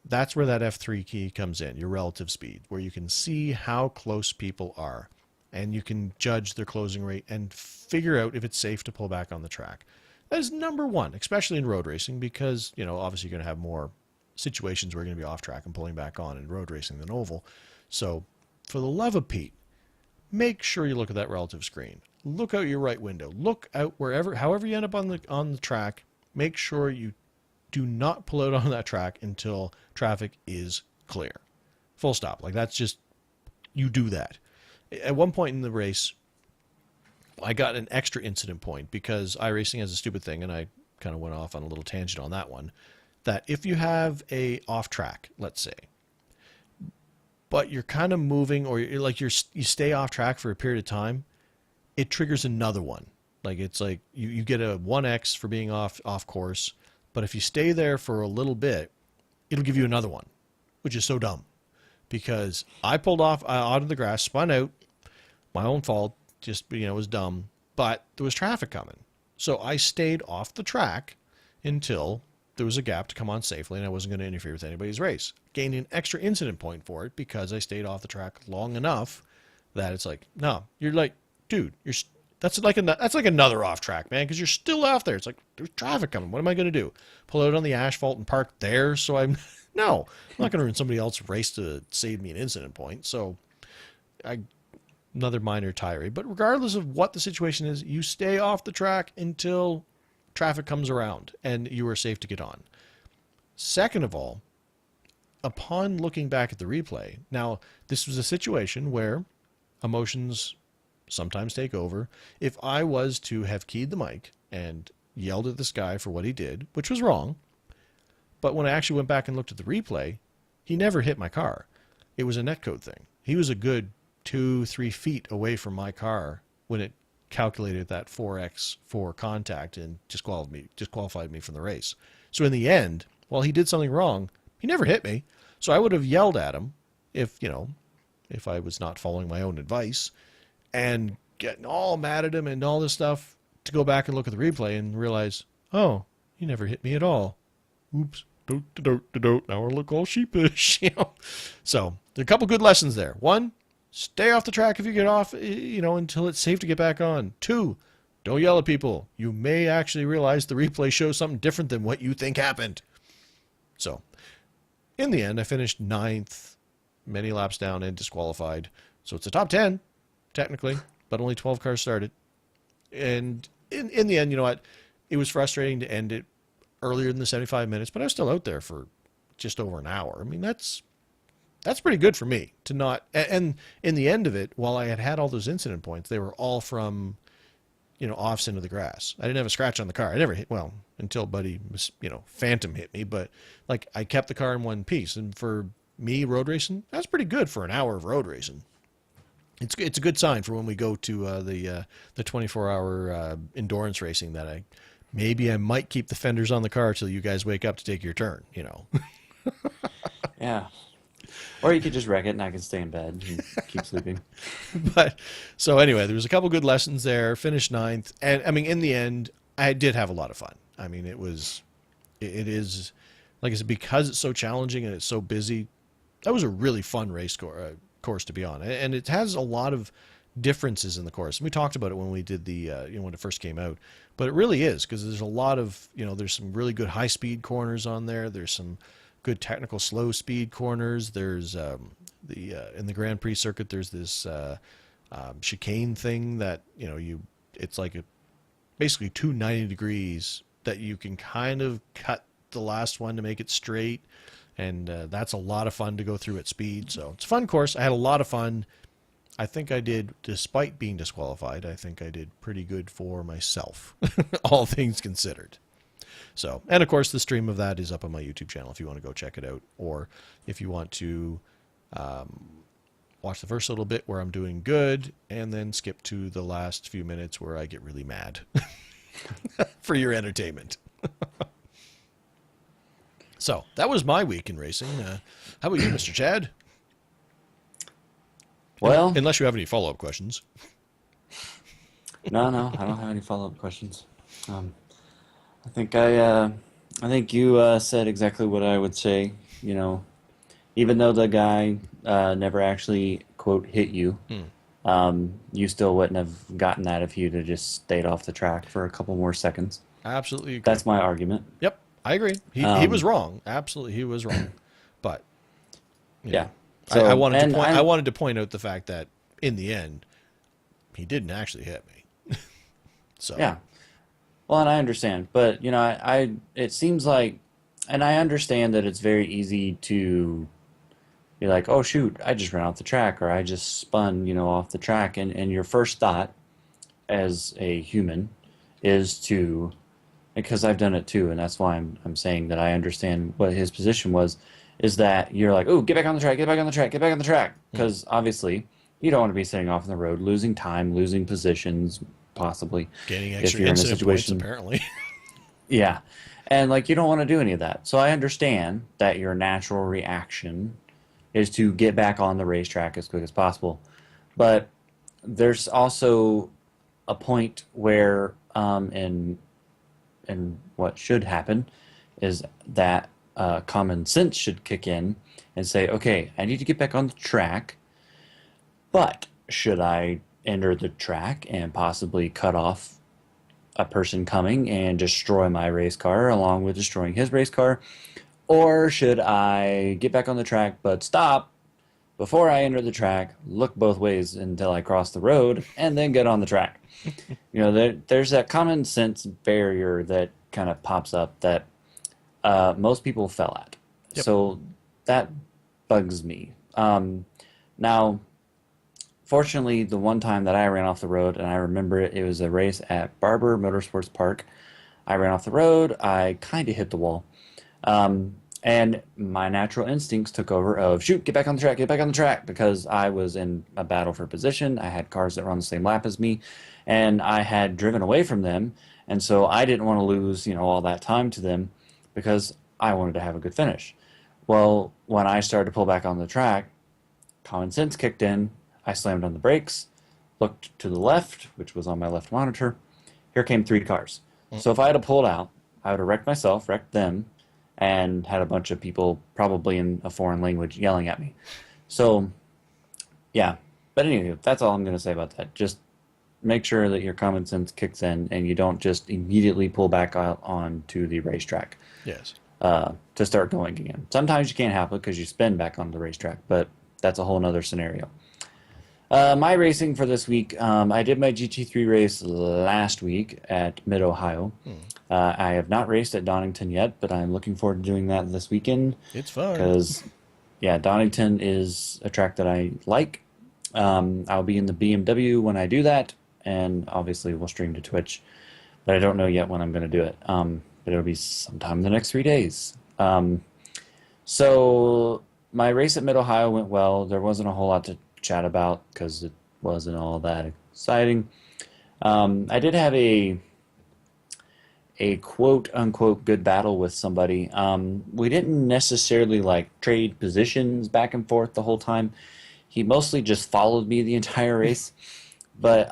that's where that F3 key comes in, your relative speed, where you can see how close people are, and you can judge their closing rate and figure out if it's safe to pull back on the track. That is number one, especially in road racing, because, obviously you're going to have more situations where you're going to be off track and pulling back on in road racing than oval. So for the love of Pete, make sure you look at that relative screen. Look out your right window. Look out however you end up on the track, make sure you do not pull out on that track until traffic is clear. Full stop. Like, that's just, you do that. At one point in the race, I got an extra incident point because iRacing has a stupid thing, and I kind of went off on a little tangent on that one, that if you have a off track, let's say, but you're kind of moving, or you stay off track for a period of time, it triggers another one. Like, it's like you get a 1X for being off course, but if you stay there for a little bit, it'll give you another one, which is so dumb. Because I pulled off out of the grass, spun out, my own fault, just, was dumb, but there was traffic coming. So I stayed off the track until there was a gap to come on safely, and I wasn't going to interfere with anybody's race. Gained an extra incident point for it because I stayed off the track long enough that it's like, no, you're like, dude, that's like another off track, man, because you're still out there. It's like, there's traffic coming. What am I going to do? Pull out on the asphalt and park there so I'm No, I'm not going to ruin somebody else's race to save me an incident point. So, another minor tirade. But regardless of what the situation is, you stay off the track until traffic comes around and you are safe to get on. Second of all, upon looking back at the replay, now this was a situation where emotions sometimes take over. If I was to have keyed the mic and yelled at this guy for what he did, which was wrong, but when I actually went back and looked at the replay, he never hit my car. It was a netcode thing. He was a good 2-3 feet away from my car when it calculated that 4x for contact and disqualified me from the race. So in the end, while he did something wrong, he never hit me. So I would have yelled at him if I was not following my own advice and getting all mad at him and all this stuff, to go back and look at the replay and realize, oh, he never hit me at all. Oops. Now I look all sheepish. So there are a couple good lessons there. One, stay off the track if you get off, until it's safe to get back on. Two, don't yell at people. You may actually realize the replay shows something different than what you think happened. So in the end, I finished 9th, many laps down and disqualified. So it's a top 10, technically, but only 12 cars started. And in the end, you know what? It was frustrating to end it earlier than the 75 minutes, but I was still out there for just over an hour. I mean, that's pretty good for me to not. And in the end of it, while I had all those incident points, they were all from, offs into the grass. I didn't have a scratch on the car. I never hit, until Buddy, Phantom hit me, but like I kept the car in one piece. And for me, road racing, that's pretty good for an hour of road racing. It's a good sign for when we go to the 24-hour endurance racing that I might keep the fenders on the car till you guys wake up to take your turn, Yeah. Or you could just wreck it and I can stay in bed and keep sleeping. But so anyway, there was a couple good lessons there, finished 9th. And I mean, in the end, I did have a lot of fun. I mean, it is, like I said, because it's so challenging and it's so busy, that was a really fun race course to be on. And it has a lot of differences in the course. And we talked about it when we did the, when it first came out, but it really is, because there's a lot of, there's some really good high speed corners on there. There's some good technical slow speed corners. There's in the Grand Prix circuit, there's this chicane thing that, it's like basically 290 degrees that you can kind of cut the last one to make it straight. And that's a lot of fun to go through at speed. So it's a fun course. I had a lot of fun. I think I did, despite being disqualified, I think I did pretty good for myself, all things considered. So, and of course, the stream of that is up on my YouTube channel if you want to go check it out. Or if you want to watch the first little bit where I'm doing good and then skip to the last few minutes where I get really mad for your entertainment. So that was my week in racing. How about you, Mr. Chad? Well, unless you have any follow-up questions. No, I don't have any follow-up questions. I think you said exactly what I would say. Even though the guy never actually quote hit you, you still wouldn't have gotten that if you'd have just stayed off the track for a couple more seconds. Absolutely agree. That's my argument. Yep, I agree. He was wrong. Absolutely, he was wrong. But yeah, so, I wanted to point out the fact that in the end, he didn't actually hit me. So yeah. Well, and I understand, but it seems like, and I understand that it's very easy to be like, oh shoot, I just ran off the track, or I just spun, off the track, and your first thought as a human is to, because I've done it too, and that's why I'm saying that I understand what his position was, is that you're like, oh, get back on the track, get back on the track, get back on the track, because obviously you don't want to be sitting off on the road, losing time, losing positions, possibly gaining extra incident points, apparently. Yeah, and you don't want to do any of that. So I understand that your natural reaction is to get back on the racetrack as quick as possible, but there's also a point where and what should happen is that common sense should kick in and say, okay, I need to get back on the track, but should I enter the track and possibly cut off a person coming and destroy my race car along with destroying his race car? Or should I get back on the track but stop before I enter the track, look both ways until I cross the road, and then get on the track? There's that common sense barrier that kind of pops up that most people fell at. Yep. So that bugs me. Now, fortunately, the one time that I ran off the road, and I remember it, it was a race at Barber Motorsports Park. I ran off the road. I kind of hit the wall. And my natural instincts took over of, shoot, get back on the track, get back on the track, because I was in a battle for position. I had cars that were on the same lap as me, and I had driven away from them. And so I didn't want to lose, all that time to them because I wanted to have a good finish. Well, when I started to pull back on the track, common sense kicked in. I slammed on the brakes, looked to the left, which was on my left monitor. Here came 3 cars. So if I had pulled out, I would have wrecked myself, wrecked them, and had a bunch of people probably in a foreign language yelling at me. So, yeah. But anyway, that's all I'm going to say about that. Just make sure that your common sense kicks in and you don't just immediately pull back out onto the racetrack. Yes. To start going again. Sometimes you can't help it because you spin back on the racetrack, but that's a whole nother scenario. My racing for this week, I did my GT3 race last week at Mid-Ohio. I have not raced at Donington yet, but I'm looking forward to doing that this weekend. It's fun. Because, Donington is a track that I like. I'll be in the BMW when I do that, and obviously we'll stream to Twitch, but I don't know yet when I'm going to do it. But it'll be sometime in the next 3 days. So my race at Mid-Ohio went well. There wasn't a whole lot to chat about because it wasn't all that exciting. I did have a quote unquote good battle with somebody. We didn't necessarily trade positions back and forth the whole time. He mostly just followed me the entire race. But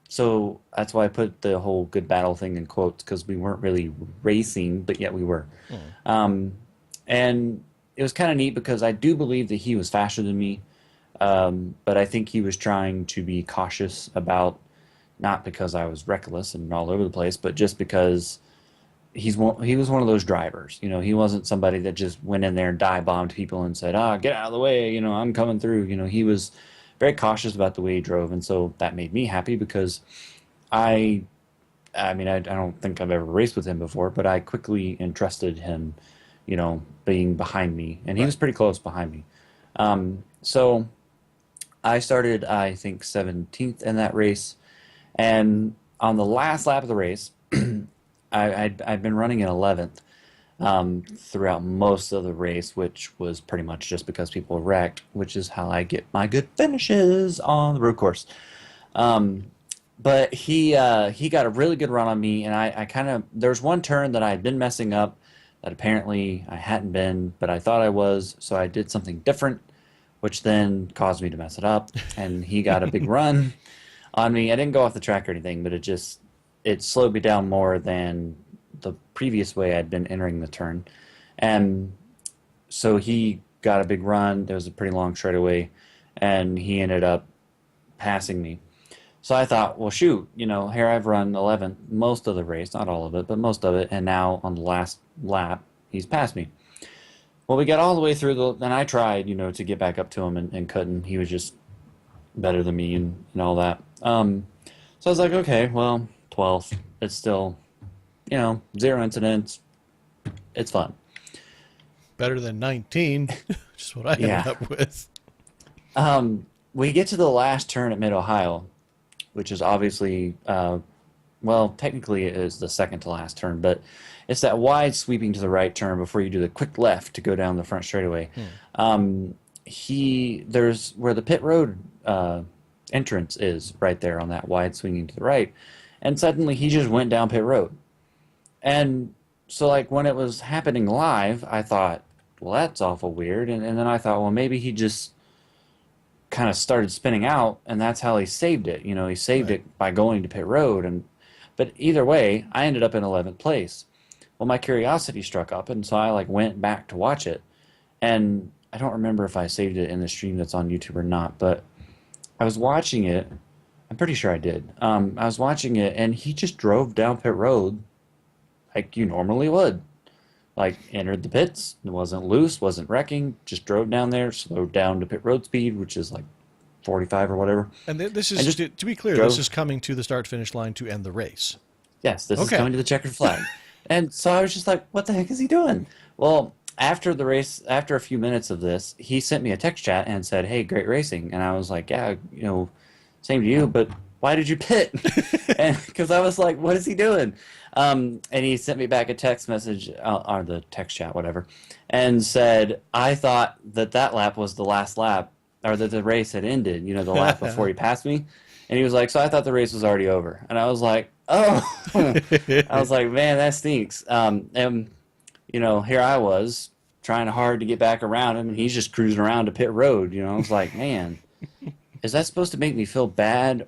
so that's why I put the whole good battle thing in quotes, because we weren't really racing, but yet we were. And it was kind of neat because I do believe that he was faster than me. But I think he was trying to be cautious about, not because I was reckless and all over the place, but just because he was one of those drivers. He wasn't somebody that just went in there and dive-bombed people and said, get out of the way, I'm coming through. He was very cautious about the way he drove, and so that made me happy because I don't think I've ever raced with him before, but I quickly entrusted him, being behind me, and he was pretty close behind me. So I started, I think, 17th in that race. And on the last lap of the race, I'd been running in 11th throughout most of the race, which was pretty much just because people wrecked, which is how I get my good finishes on the road course. But he got a really good run on me, and I kind of, there's one turn that I had been messing up that apparently I hadn't been, but I thought I was, so I did something different, which then caused me to mess it up, and he got a big run on me. I didn't go off the track or anything, but it slowed me down more than the previous way I'd been entering the turn. And so he got a big run. There was a pretty long straightaway, and he ended up passing me. So I thought, well, shoot, here I've run 11th most of the race, not all of it, but most of it, and now on the last lap, he's passed me. Well, we got all the way through, and I tried, to get back up to him and couldn't. He was just better than me and all that. So I was like, okay, well, 12th. It's still, 0 incidents. It's fun. Better than 19, just what I ended up with. We get to the last turn at Mid-Ohio, which is obviously, technically it is the second to last turn, but it's that wide sweeping to the right turn before you do the quick left to go down the front straightaway. There's where the pit road entrance is right there on that wide swinging to the right, and suddenly he just went down pit road. And so when it was happening live, I thought, well, that's awful weird. And then I thought, well, maybe he just kind of started spinning out, and that's how he saved it. He saved it by going to pit road. But either way, I ended up in 11th place. Well, my curiosity struck up, and so I went back to watch it. And I don't remember if I saved it in the stream that's on YouTube or not, but I was watching it. I'm pretty sure I did. I was watching it, and he just drove down pit road like you normally would. like entered the pits. It wasn't loose, wasn't wrecking. Just drove down there, slowed down to pit road speed, which is like 45 or whatever, And this and is, just to be clear, this drove. is coming to the start finish line to end the race. Yes, this is Okay. coming to the checkered flag. And so I was just like, what the heck is he doing? Well, after the race, after a few minutes of this, he sent me a text chat and said, "Hey, great racing." And I was like, "Yeah, same to you, but why did you pit?" And because I was like, "What is he doing?" And he sent me back a text message, or the text chat, whatever, and said, "I thought that that lap was the last lap, or that the race had ended, the lap before he passed me." And he was like, "So I thought the race was already over." And I was like, "Oh." I was like, "Man, that stinks." And here I was trying hard to get back around him, and he's just cruising around to pit road. I was like, "Man, is that supposed to make me feel bad,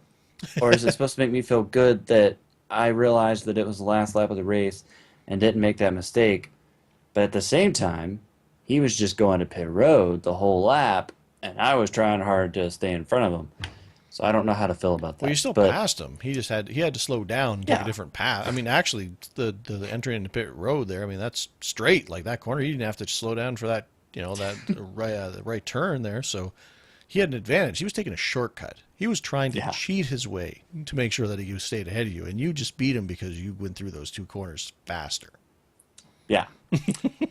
or is it supposed to make me feel good that I realized that it was the last lap of the race and didn't make that mistake?" But at the same time, he was just going to pit road the whole lap, and I was trying hard to stay in front of him. So I don't know how to feel about Well, you that. still But passed him. He had to slow down and take a yeah, different path. I mean, actually, the entry into pit road there. I mean, that's straight like that corner. He didn't have to slow down for that. That right the right turn there. So he had an advantage. He was taking a shortcut. He was trying to yeah, cheat his way to make sure that he stayed ahead of you, and you just beat him because you went through those two corners faster. yeah.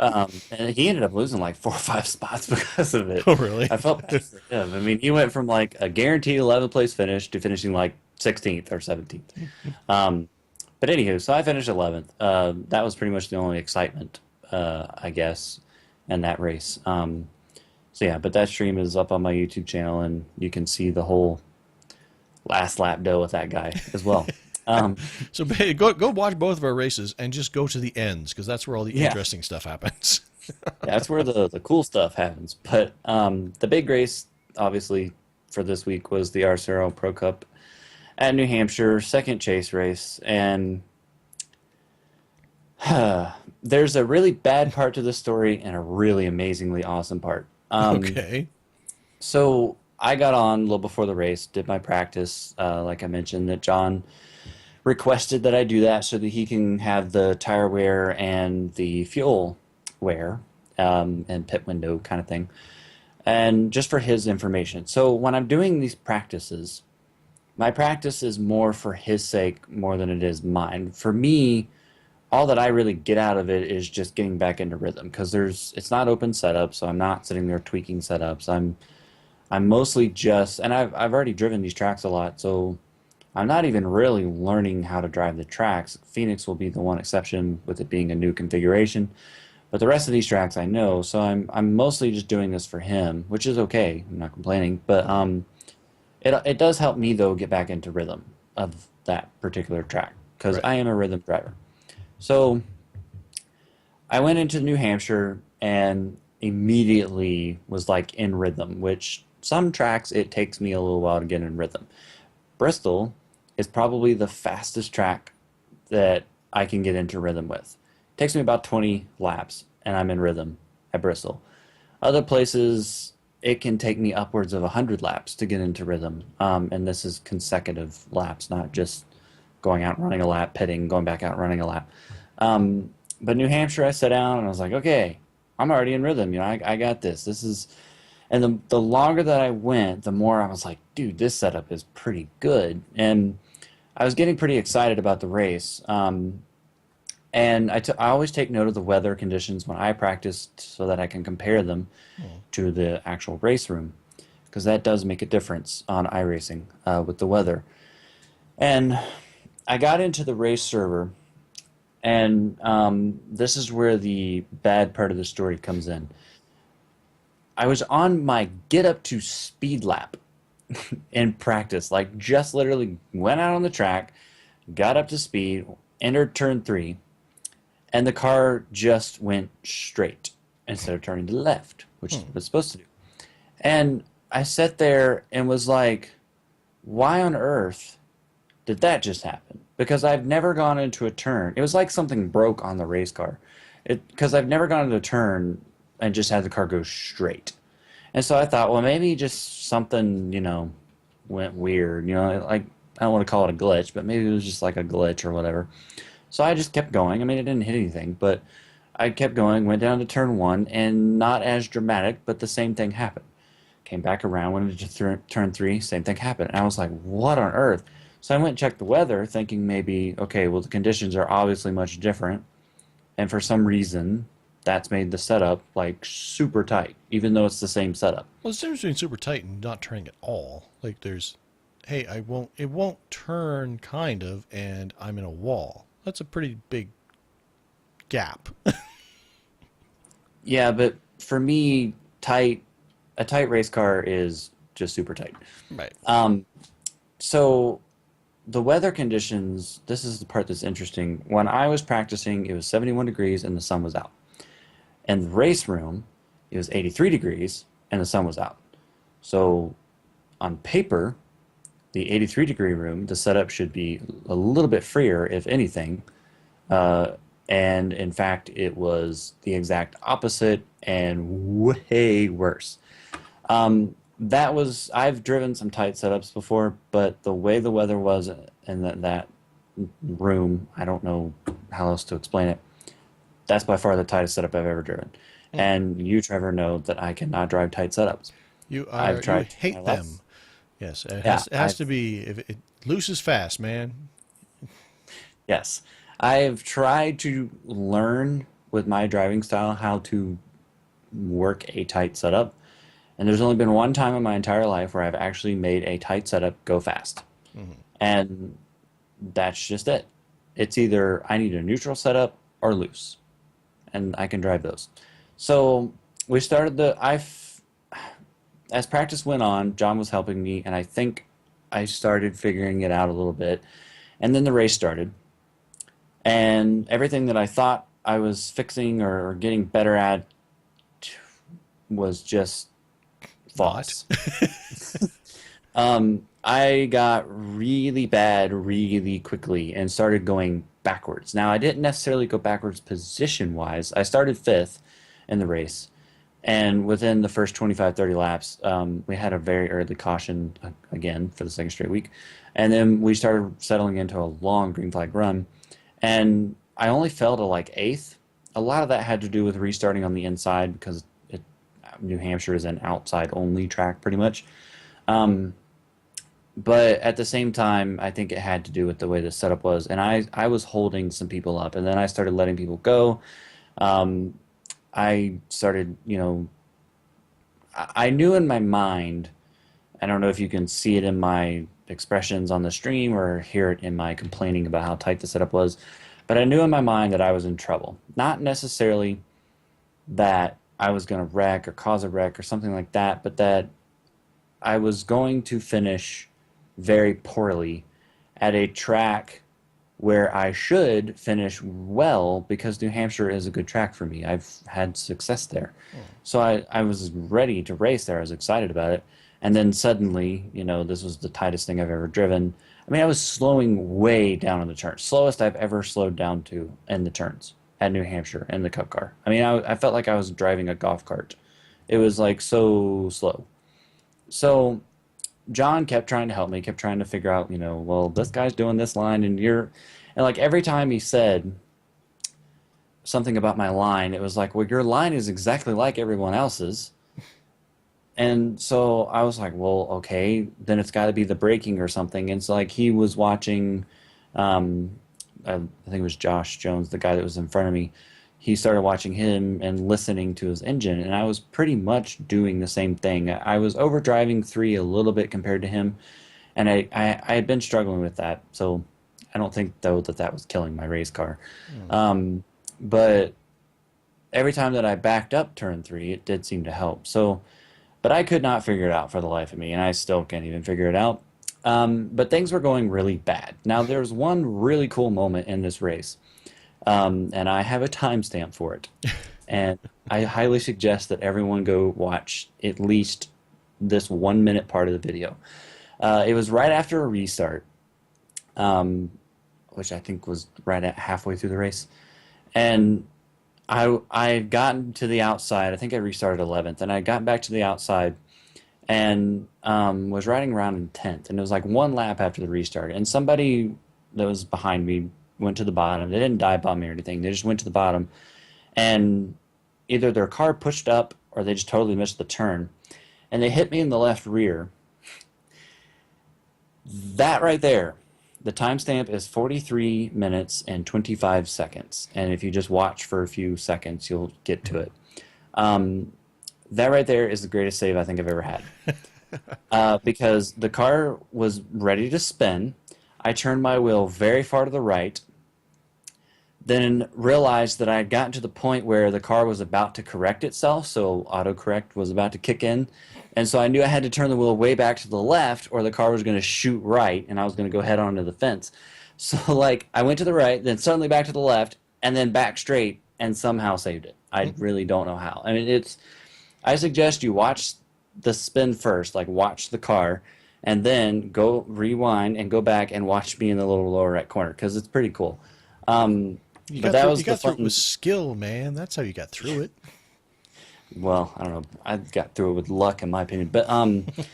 And he ended up losing like 4 or 5 spots because of it. Oh, really? I felt bad for him. I mean, he went from like a guaranteed 11th place finish to finishing like 16th or 17th. Um, but anywho, so I finished 11th. That was pretty much the only excitement, I guess, in that race. So yeah, but that stream is up on my YouTube channel, and you can see the whole last lap deal with that guy as well. Um, So go watch both of our races and just go to the ends because that's where all the yeah, interesting stuff happens. that's where the cool stuff happens. But the big race, obviously, for this week was the Arcero Pro Cup at New Hampshire, second chase race, and there's a really bad part to the story and a really amazingly awesome part. Okay. So I got on a little before the race, did my practice, like I mentioned, that John requested that I do that so that he can have the tire wear and the fuel wear, and pit window kind of thing, and just for his information. So when I'm doing these practices, my practice is more for his sake more than it is mine. For me, all that I really get out of it is just getting back into rhythm because it's not open setup, so I'm not sitting there tweaking setups. I'm mostly just, and I've already driven these tracks a lot, so I'm not even really learning how to drive the tracks. Phoenix will be the one exception with it being a new configuration, but the rest of these tracks I know. So I'm mostly just doing this for him, which is okay. I'm not complaining, but it does help me though get back into rhythm of that particular track because Right. I am a rhythm driver. So I went into New Hampshire and immediately was like in rhythm, which some tracks it takes me a little while to get in rhythm. Bristol is probably the fastest track that I can get into rhythm with. It takes me about 20 laps and I'm in rhythm at Bristol. Other places it can take me upwards of 100 laps to get into rhythm. And this is consecutive laps, not just going out running a lap, pitting, going back out running a lap. But New Hampshire, I sat down and I was like, okay, I'm already in rhythm. I got this. This is, and the longer that I went, the more I was like, dude, this setup is pretty good. And I was getting pretty excited about the race. And I always take note of the weather conditions when I practice so that I can compare them to the actual race room because that does make a difference on iRacing with the weather. And I got into the race server, and this is where the bad part of the story comes in. I was on my get up to speed lap in practice, like just literally went out on the track, got up to speed, entered turn three, and the car just went straight instead of turning to the left, which it was supposed to do. And I sat there and was like, why on earth did that just happen? Because I've never gone into a turn. It was like something broke on the race car. Because I've never gone into a turn and just had the car go straight. And so I thought, well, maybe just something, went weird. Like, I don't want to call it a glitch, but maybe it was just like a glitch or whatever. So I just kept going. I mean, it didn't hit anything, but I kept going, went down to turn one, and not as dramatic, but the same thing happened. Came back around, went into turn three, same thing happened. And I was like, what on earth? So I went and checked the weather, thinking maybe, okay, well, the conditions are obviously much different. And for some reason, that's made the setup like super tight, even though it's the same setup. Well, there's a difference between super tight and not turning at all. Like there's, hey, it won't turn kind of, and I'm in a wall. That's a pretty big gap. Yeah, but for me, a tight race car is just super tight. Right. So the weather conditions, this is the part that's interesting. When I was practicing, it was 71 degrees and the sun was out. In the race room, it was 83 degrees and the sun was out. So on paper, the 83-degree room, the setup should be a little bit freer, if anything. And in fact, it was the exact opposite and way worse. I've driven some tight setups before, but the way the weather was in that room, I don't know how else to explain it. That's by far the tightest setup I've ever driven. And you, Trevor, know that I cannot drive tight setups. I've You tried hate my them. best. Yes, Yeah, it has to be. If it loose is fast, man. yes. I've tried to learn with my driving style how to work a tight setup. And there's only been one time in my entire life where I've actually made a tight setup go fast. And that's just it. It's either I need a neutral setup or loose. And I can drive those. So we started as practice went on, John was helping me, and I think I started figuring it out a little bit. And then the race started. And everything that I thought I was fixing or getting better at was just false. I got really bad really quickly and started going backwards. Now, I didn't necessarily go backwards position-wise. I started fifth in the race. And within the first 25, 30 laps, we had a very early caution again for the second straight week. And then we started settling into a long green flag run. And I only fell to like eighth. A lot of that had to do with restarting on the inside because New Hampshire is an outside only track pretty much. But at the same time, I think it had to do with the way the setup was. And I was holding some people up, and then I started letting people go. I started, I knew in my mind, I don't know if you can see it in my expressions on the stream or hear it in my complaining about how tight the setup was, but I knew in my mind that I was in trouble. Not necessarily that I was going to wreck or cause a wreck or something like that, but that I was going to finish very poorly at a track where I should finish well because New Hampshire is a good track for me. I've had success there. So I was ready to race there. I was excited about it. And then suddenly, this was the tightest thing I've ever driven. I mean, I was slowing way down in the turns. Slowest I've ever slowed down to in the turns at New Hampshire in the Cup car. I mean, I felt like I was driving a golf cart. It was like so slow. So John kept trying to help me, kept trying to figure out, well, this guy's doing this line and like every time he said something about my line, it was like, well, your line is exactly like everyone else's. And so I was like, well, okay, then it's got to be the braking or something. And so like he was watching, I think it was Josh Jones, the guy that was in front of me. He started watching him and listening to his engine, and I was pretty much doing the same thing. I was overdriving 3 a little bit compared to him, and I had been struggling with that. So I don't think, though, that was killing my race car. But every time that I backed up turn 3, it did seem to help. So, but I could not figure it out for the life of me, and I still can't even figure it out. But things were going really bad. Now, there's one really cool moment in this race, and I have a timestamp for it. And I highly suggest that everyone go watch at least this 1-minute part of the video. It was right after a restart, which I think was right at halfway through the race. And I had gotten to the outside. I think I restarted 11th, and I got back to the outside and was riding around in 10th. And it was like one lap after the restart. And somebody that was behind me went to the bottom. They didn't dive bomb me or anything. They just went to the bottom. and either their car pushed up or they just totally missed the turn, and they hit me in the left rear. That right there, the timestamp is 43 minutes and 25 seconds. And if you just watch for a few seconds, you'll get to it. That right there is the greatest save I think I've ever had. Because the car was ready to spin. I turned my wheel very far to the right, then realized that I had gotten to the point where the car was about to correct itself, so autocorrect was about to kick in. And so I knew I had to turn the wheel way back to the left or the car was going to shoot right and I was going to go head on to the fence. So like I went to the right, then suddenly back to the left, and then back straight and somehow saved it. I really don't know how. I mean, I suggest you watch the spin first, like watch the car, and then go rewind and go back and watch me in the little lower right corner because it's pretty cool. You But got that through, was you the got through it fun. with skill, man. That's how you got through it. Well, I don't know. I got through it with luck, in my opinion. But that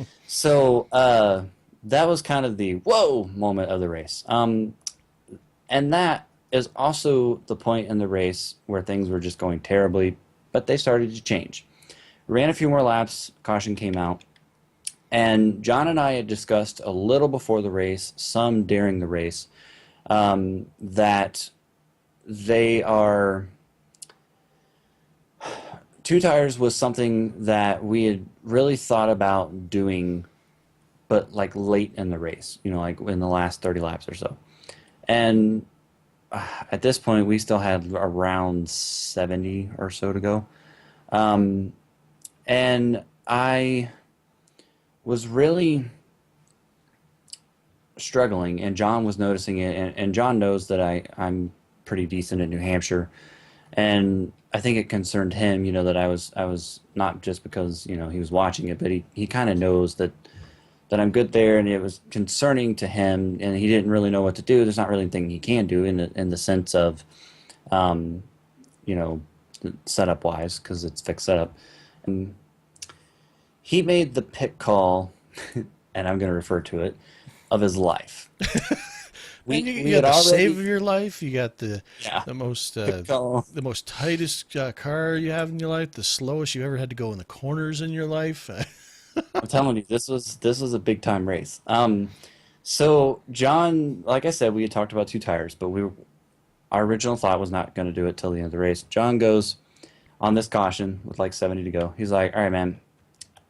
was kind of the whoa moment of the race. And that is also the point in the race where things were just going terribly, but they started to change. Ran a few more laps, caution came out, and John and I had discussed a little before the race, some during the race, that they are two tires was something that we had really thought about doing, but like late in the race, like in the last 30 laps or so. And at this point, we still had around 70 or so to go. And I was really struggling, and John was noticing it, and John knows that I'm pretty decent in New Hampshire, and I think it concerned him, that I was not just because, he was watching it, but he kind of knows that I'm good there, and it was concerning to him, and he didn't really know what to do. There's not really anything he can do in the sense of, setup wise, because it's fixed setup. And he made the pit call, and I'm going to refer to it, of his life. And you we got had the save already, of your life. You got yeah, the most pit call. the most tightest car you have in your life. The slowest you ever had to go in the corners in your life. I'm telling you, this was a big time race. So John, like I said, we had talked about two tires, but our original thought was not going to do it till the end of the race. John goes on this caution with like 70 to go. He's like, "All right, man,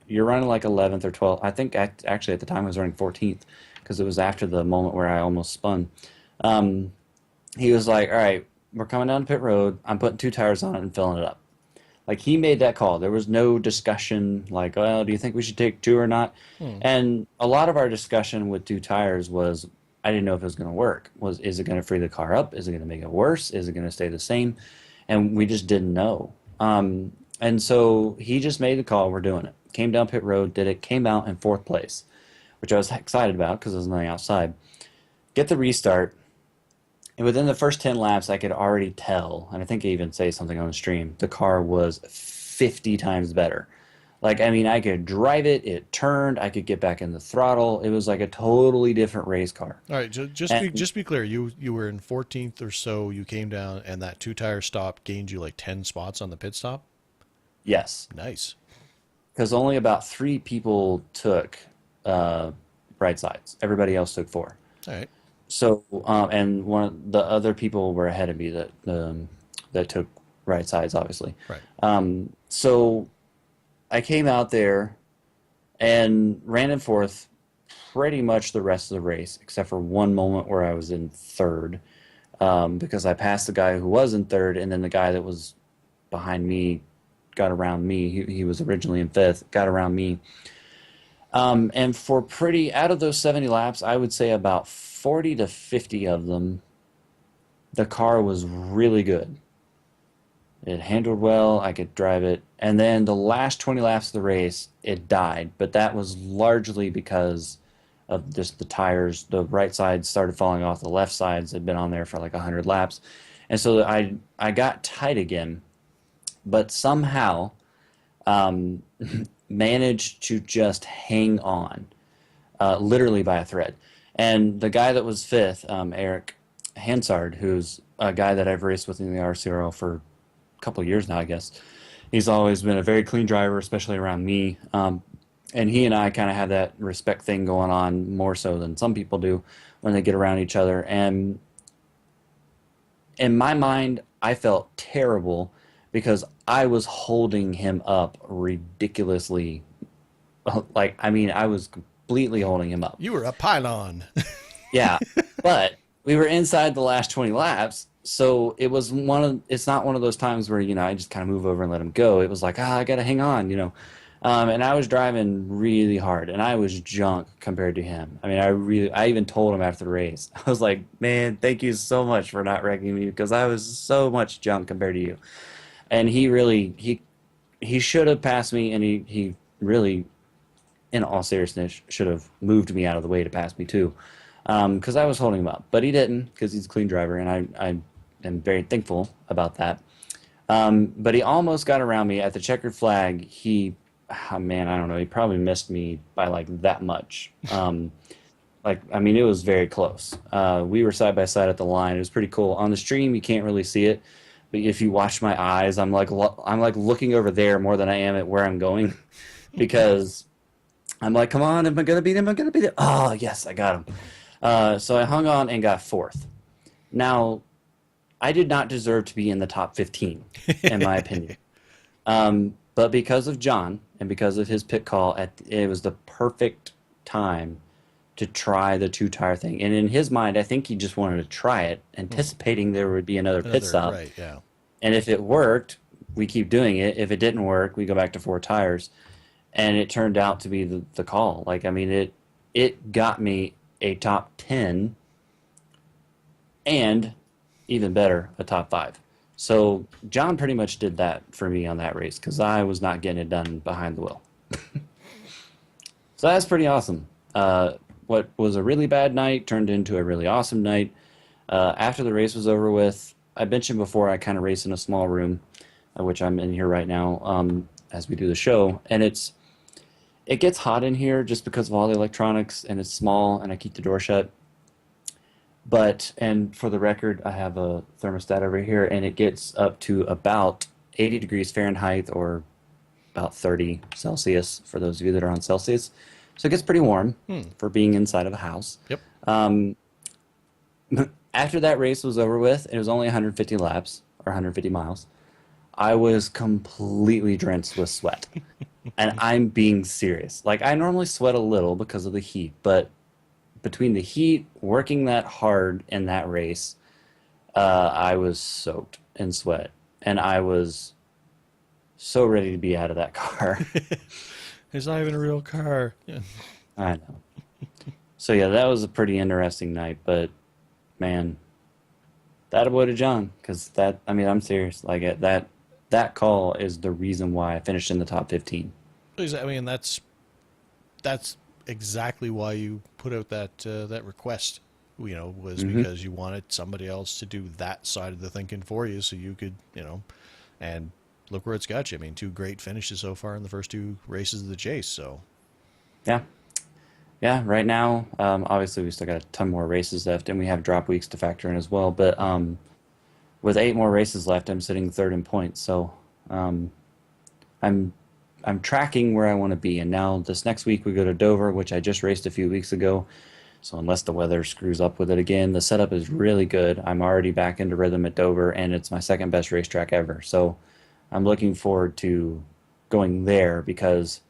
you're running like 11th or 12th. I think actually at the time I was running 14th because it was after the moment where I almost spun." He was like, "All right, we're coming down pit road. I'm putting two tires on it and filling it up." Like he made that call. There was no discussion like, "Oh, do you think we should take two or not?" Hmm. And a lot of our discussion with two tires was, I didn't know if it was going to work. Is it going to free the car up? Is it going to make it worse? Is it going to stay the same? And we just didn't know. And so he just made the call. We're doing it. Came down pit road, did it, came out in fourth place, which I was excited about because there was nothing outside. Get the restart. And within the first 10 laps, I could already tell, and I think I even say something on the stream, the car was 50 times better. Like, I mean, I could drive it, it turned, I could get back in the throttle. It was like a totally different race car. All right, And just be clear. You were in 14th or so. You came down, and that two tire stop gained you like 10 spots on the pit stop. yes, Nice. because only about three people took right sides. Everybody else took four. All right. So, and one of the other people were ahead of me that took right sides, obviously. Right. So I came out there and ran in fourth pretty much the rest of the race, except for one moment where I was in third, because I passed the guy who was in third, and then the guy that was behind me got around me. He was originally in fifth, got around me. And for out of those 70 laps, I would say about 40 to 50 of them, the car was really good. It handled well, I could drive it. And then the last 20 laps of the race, it died. But that was largely because of just the tires. The right sides started falling off. The left sides had been on there for like 100 laps. And so I got tight again, but somehow managed to just hang on, literally by a thread. And the guy that was fifth, Eric Hansard, who's a guy that I've raced with in the RCRO for couple of years now, I guess. He's always been a very clean driver, especially around me. And he and I kind of have that respect thing going on more so than some people do when they get around each other. And in my mind, I felt terrible because I was holding him up ridiculously. Like, I mean, I was completely holding him up. You were a pylon. Yeah, but we were inside the last 20 laps, so it's not one of those times where, I just kind of move over and let him go. It was like, I got to hang on. And I was driving really hard, and I was junk compared to him. I mean, I even told him after the race, I was like, man, thank you so much for not wrecking me because I was so much junk compared to you. And he should have passed me, and he really, in all seriousness, should have moved me out of the way to pass me too. Because I was holding him up, but he didn't because he's a clean driver, and I am very thankful about that. But he almost got around me at the checkered flag. Man, I don't know. He probably missed me by like that much. It was very close. We were side by side at the line. It was pretty cool. On the stream, you can't really see it, but if you watch my eyes, I'm like looking over there more than I am at where I'm going, because I'm like, come on, am I gonna beat him? Am I gonna beat him? Oh yes, I got him. So I hung on and got fourth. Now, I did not deserve to be in the top 15, in my opinion. But because of John and because of his pit call, it was the perfect time to try the two-tire thing. And in his mind, I think he just wanted to try it, anticipating there would be another pit stop. Right, yeah. And if it worked, we keep doing it. If it didn't work, we go back to 4 tires. And it turned out to be the call. Like, I mean, it got me a top 10 and, even better, a top 5. So John pretty much did that for me on that race because I was not getting it done behind the wheel. So that's pretty awesome. What was a really bad night turned into a really awesome night. After the race was over with, I mentioned before I kind of race in a small room, which I'm in here right now as we do the show. And it gets hot in here just because of all the electronics, and it's small, and I keep the door shut. And for the record, I have a thermostat over here, and it gets up to about 80 degrees Fahrenheit or about 30 Celsius for those of you that are on Celsius. So it gets pretty warm for being inside of a house. Yep. After that race was over with, it was only 150 laps or 150 miles. I was completely drenched with sweat. And I'm being serious. Like, I normally sweat a little because of the heat, but between the heat, working that hard in that race, I was soaked in sweat. And I was so ready to be out of that car. It's not even a real car. Yeah. I know. So, yeah, that was a pretty interesting night. But, man, that avoided John. Because I'm serious. Like, that call is the reason why I finished in the top 15. I mean, that's exactly why you put out that request, was because you wanted somebody else to do that side of the thinking for you, so you could, and look where it's got you. I mean, 2 great finishes so far in the first 2 races of the chase. So, yeah. Right now, obviously we still got a ton more races left, and we have drop weeks to factor in as well. But with 8 more races left, I'm sitting 3rd in points. So, I'm tracking where I want to be. And now this next week we go to Dover, which I just raced a few weeks ago. So unless the weather screws up with it again, the setup is really good. I'm already back into rhythm at Dover, and it's my 2nd best racetrack ever. So I'm looking forward to going there, because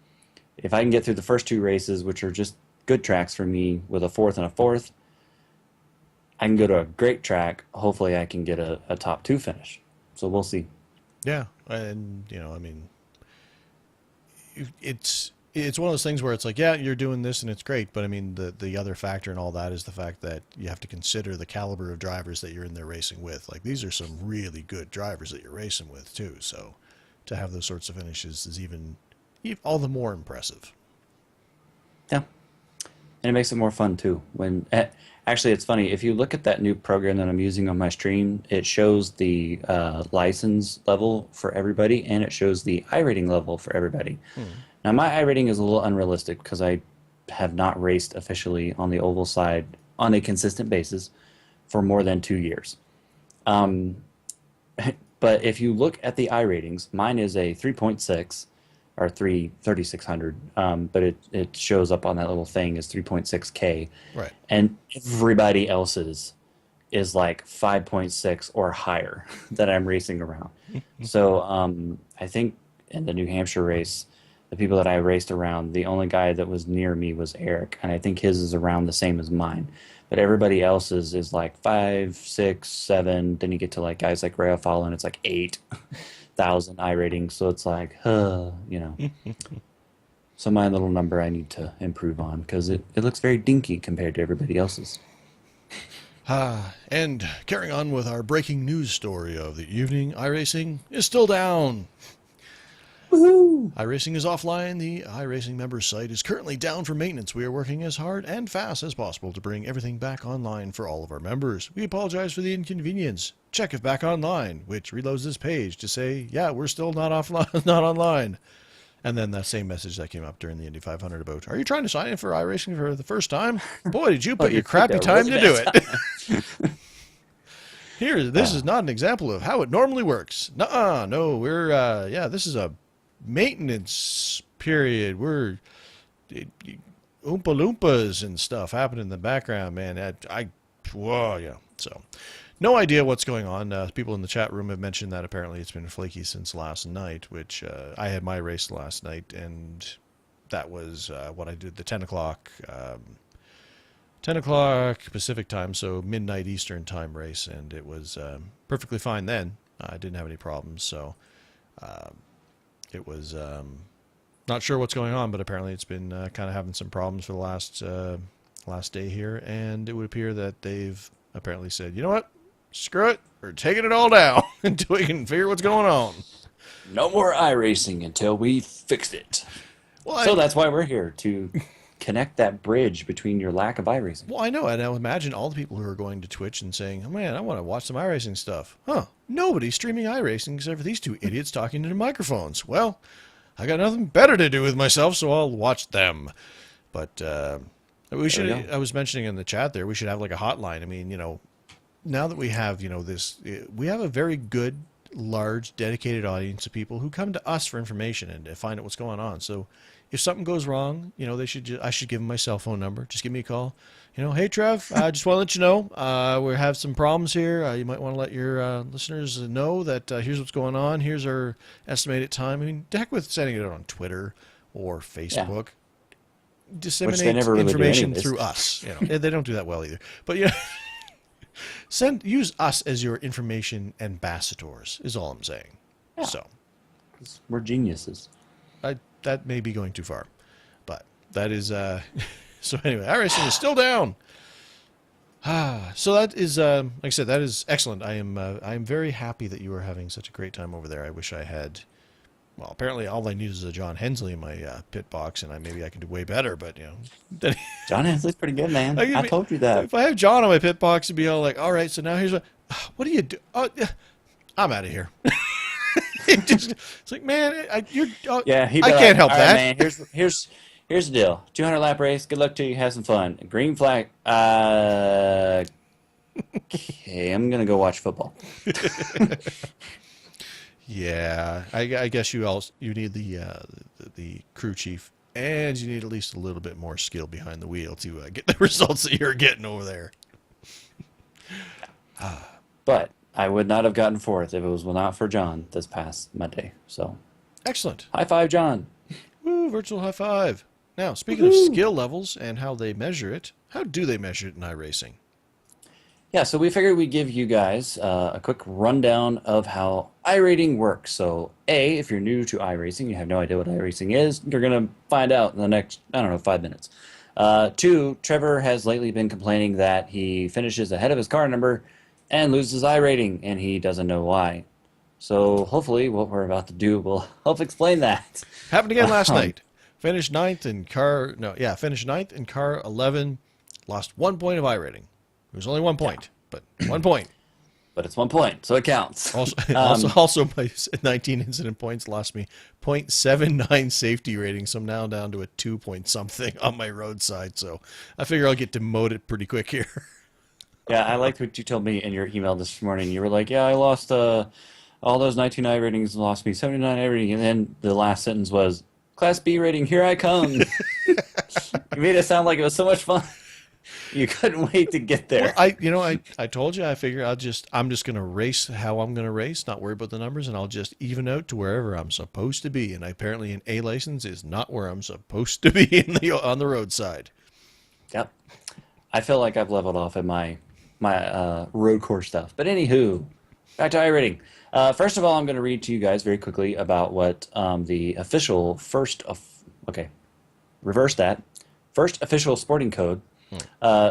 if I can get through the first 2 races, which are just good tracks for me, with a 4th and a 4th, I can go to a great track. Hopefully I can get a top 2 finish. So we'll see. Yeah. And, I mean, it's one of those things where it's like, yeah, you're doing this and it's great, but I mean, the other factor in all that is the fact that you have to consider the caliber of drivers that you're in there racing with. Like, these are some really good drivers that you're racing with too, so to have those sorts of finishes is even all the more impressive. Yeah, and it makes it more fun too. Actually, it's funny, if you look at that new program that I'm using on my stream, it shows the license level for everybody, and it shows the iRating level for everybody. Now, my iRating is a little unrealistic because I have not raced officially on the oval side on a consistent basis for more than 2 years. But if you look at the iRatings, mine is a 3.6 or 3600, but it shows up on that little thing as 3.6K. Right. And everybody else's is like 5.6 or higher that I'm racing around. So I think in the New Hampshire race, the people that I raced around, the only guy that was near me was Eric, and I think his is around the same as mine. But everybody else's is like 5, 6, 7. Then you get to like guys like Ray Fall, and it's like 8,000 I ratings. So it's like, you know. So my little number I need to improve on because it looks very dinky compared to everybody else's. And carrying on with our breaking news story of the evening, iRacing is still down. Woohoo! iRacing is offline. The iRacing members site is currently down for maintenance. We are working as hard and fast as possible to bring everything back online for all of our members. We apologize for the inconvenience. Check if back online, which reloads this page to say, yeah, we're still not offline, not online. And then that same message that came up during the Indy 500 about, are you trying to sign in for iRacing for the first time? Boy, did you put your crappy time to do it. This is not an example of how it normally works. Nuh-uh, no, this is a maintenance period. We're Oompa Loompas and stuff happening in the background, man. Whoa, yeah. So, no idea what's going on. People in the chat room have mentioned that apparently it's been flaky since last night, which I had my race last night, and that was what I did, the 10 o'clock Pacific time, so midnight Eastern time race, and it was perfectly fine then. I didn't have any problems, so it was not sure what's going on, but apparently it's been kind of having some problems for the last day here, and it would appear that they've apparently said, you know what, screw it, we're taking it all down until we can figure what's going on. No more iRacing until we fixed it. Well, so that's why we're here, to connect that bridge between your lack of iRacing. Well, I know, and I imagine all the people who are going to Twitch and saying, oh man, I want to watch some iRacing stuff. Huh, nobody's streaming iRacing except for these two idiots talking into microphones. Well, I got nothing better to do with myself, so I'll watch them. But I was mentioning in the chat there, we should have like a hotline. I mean, you know, now that we have, you know, we have a very good, large, dedicated audience of people who come to us for information and to find out what's going on. So if something goes wrong, you know, I should give them my cell phone number. Just give me a call. You know, hey, Trev, I just want to let you know we have some problems here. You might want to let your listeners know that here's what's going on. Here's our estimated time. I mean, the heck with sending it out on Twitter or Facebook. Yeah. Disseminate information through us. You know, they don't do that well either. But you know, use us as your information ambassadors is all I'm saying. Yeah. So we're geniuses. That may be going too far, but that is so anyway, iRacing is still down. So that is like I said, that is excellent. I am very happy that you are having such a great time over there. I wish I had. Well, apparently all I need is a John Hensley in my pit box, and maybe I can do way better. But you know, John Hensley's pretty good, man. I told you that. If I have John on my pit box, it'd be all like, all right, so now here's what do you do? I'm out of here. It's like, man, I can't help that. Right, man, here's the deal. 200 lap race. Good luck to you. Have some fun. Green flag. Okay, I'm gonna go watch football. Yeah, I guess you need the crew chief, and you need at least a little bit more skill behind the wheel to get the results that you're getting over there. But I would not have gotten fourth if it was not for John this past Monday. So excellent. High five, John. Woo, virtual high five. Now, speaking of skill levels and how they measure it, how do they measure it in iRacing? Yeah, so we figured we'd give you guys a quick rundown of how iRating works. So, A, if you're new to iRacing, you have no idea what iRacing is, you're going to find out in the next, 5 minutes. 2, Trevor has lately been complaining that he finishes ahead of his car number and loses iRating, and he doesn't know why. So, hopefully, what we're about to do will help explain that. Happened again last night. Finished ninth in car 11, lost 1 point of iRating. It was only 1 point, but 1 point. But it's 1 point, so it counts. Also, my 19 incident points lost me 0.79 safety rating, so I'm now down to a 2 point something on my roadside. So I figure I'll get demoted pretty quick here. Yeah, I liked what you told me in your email this morning. You were like, "Yeah, I lost all those 19 iRatings lost me 79 iRating, and then the last sentence was Class B rating, here I come. You made it sound like it was so much fun. You couldn't wait to get Well, there. I told you, I figure I'm just gonna race how I'm gonna race, not worry about the numbers, and I'll just even out to wherever I'm supposed to be. And apparently, an A license is not where I'm supposed to be on the roadside. Yep. I feel like I've leveled off in my road course stuff. But anywho, back to iRating. First of all, I'm going to read to you guys very quickly about what the official okay, reverse that. First official sporting code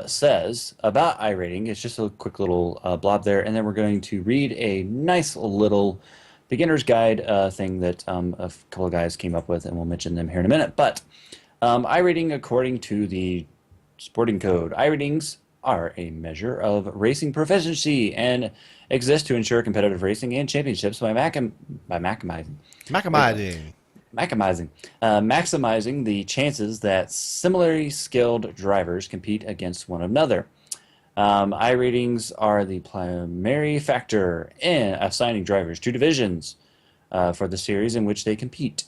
says about iRating. It's just a quick little blob there, and then we're going to read a nice little beginner's guide thing that a couple of guys came up with, and we'll mention them here in a minute. But iRating, according to the sporting code, iRatings are a measure of racing proficiency and exist to ensure competitive racing and championships by maximizing Macamiding. maximizing the chances that similarly skilled drivers compete against one another. iRatings are the primary factor in assigning drivers to divisions for the series in which they compete.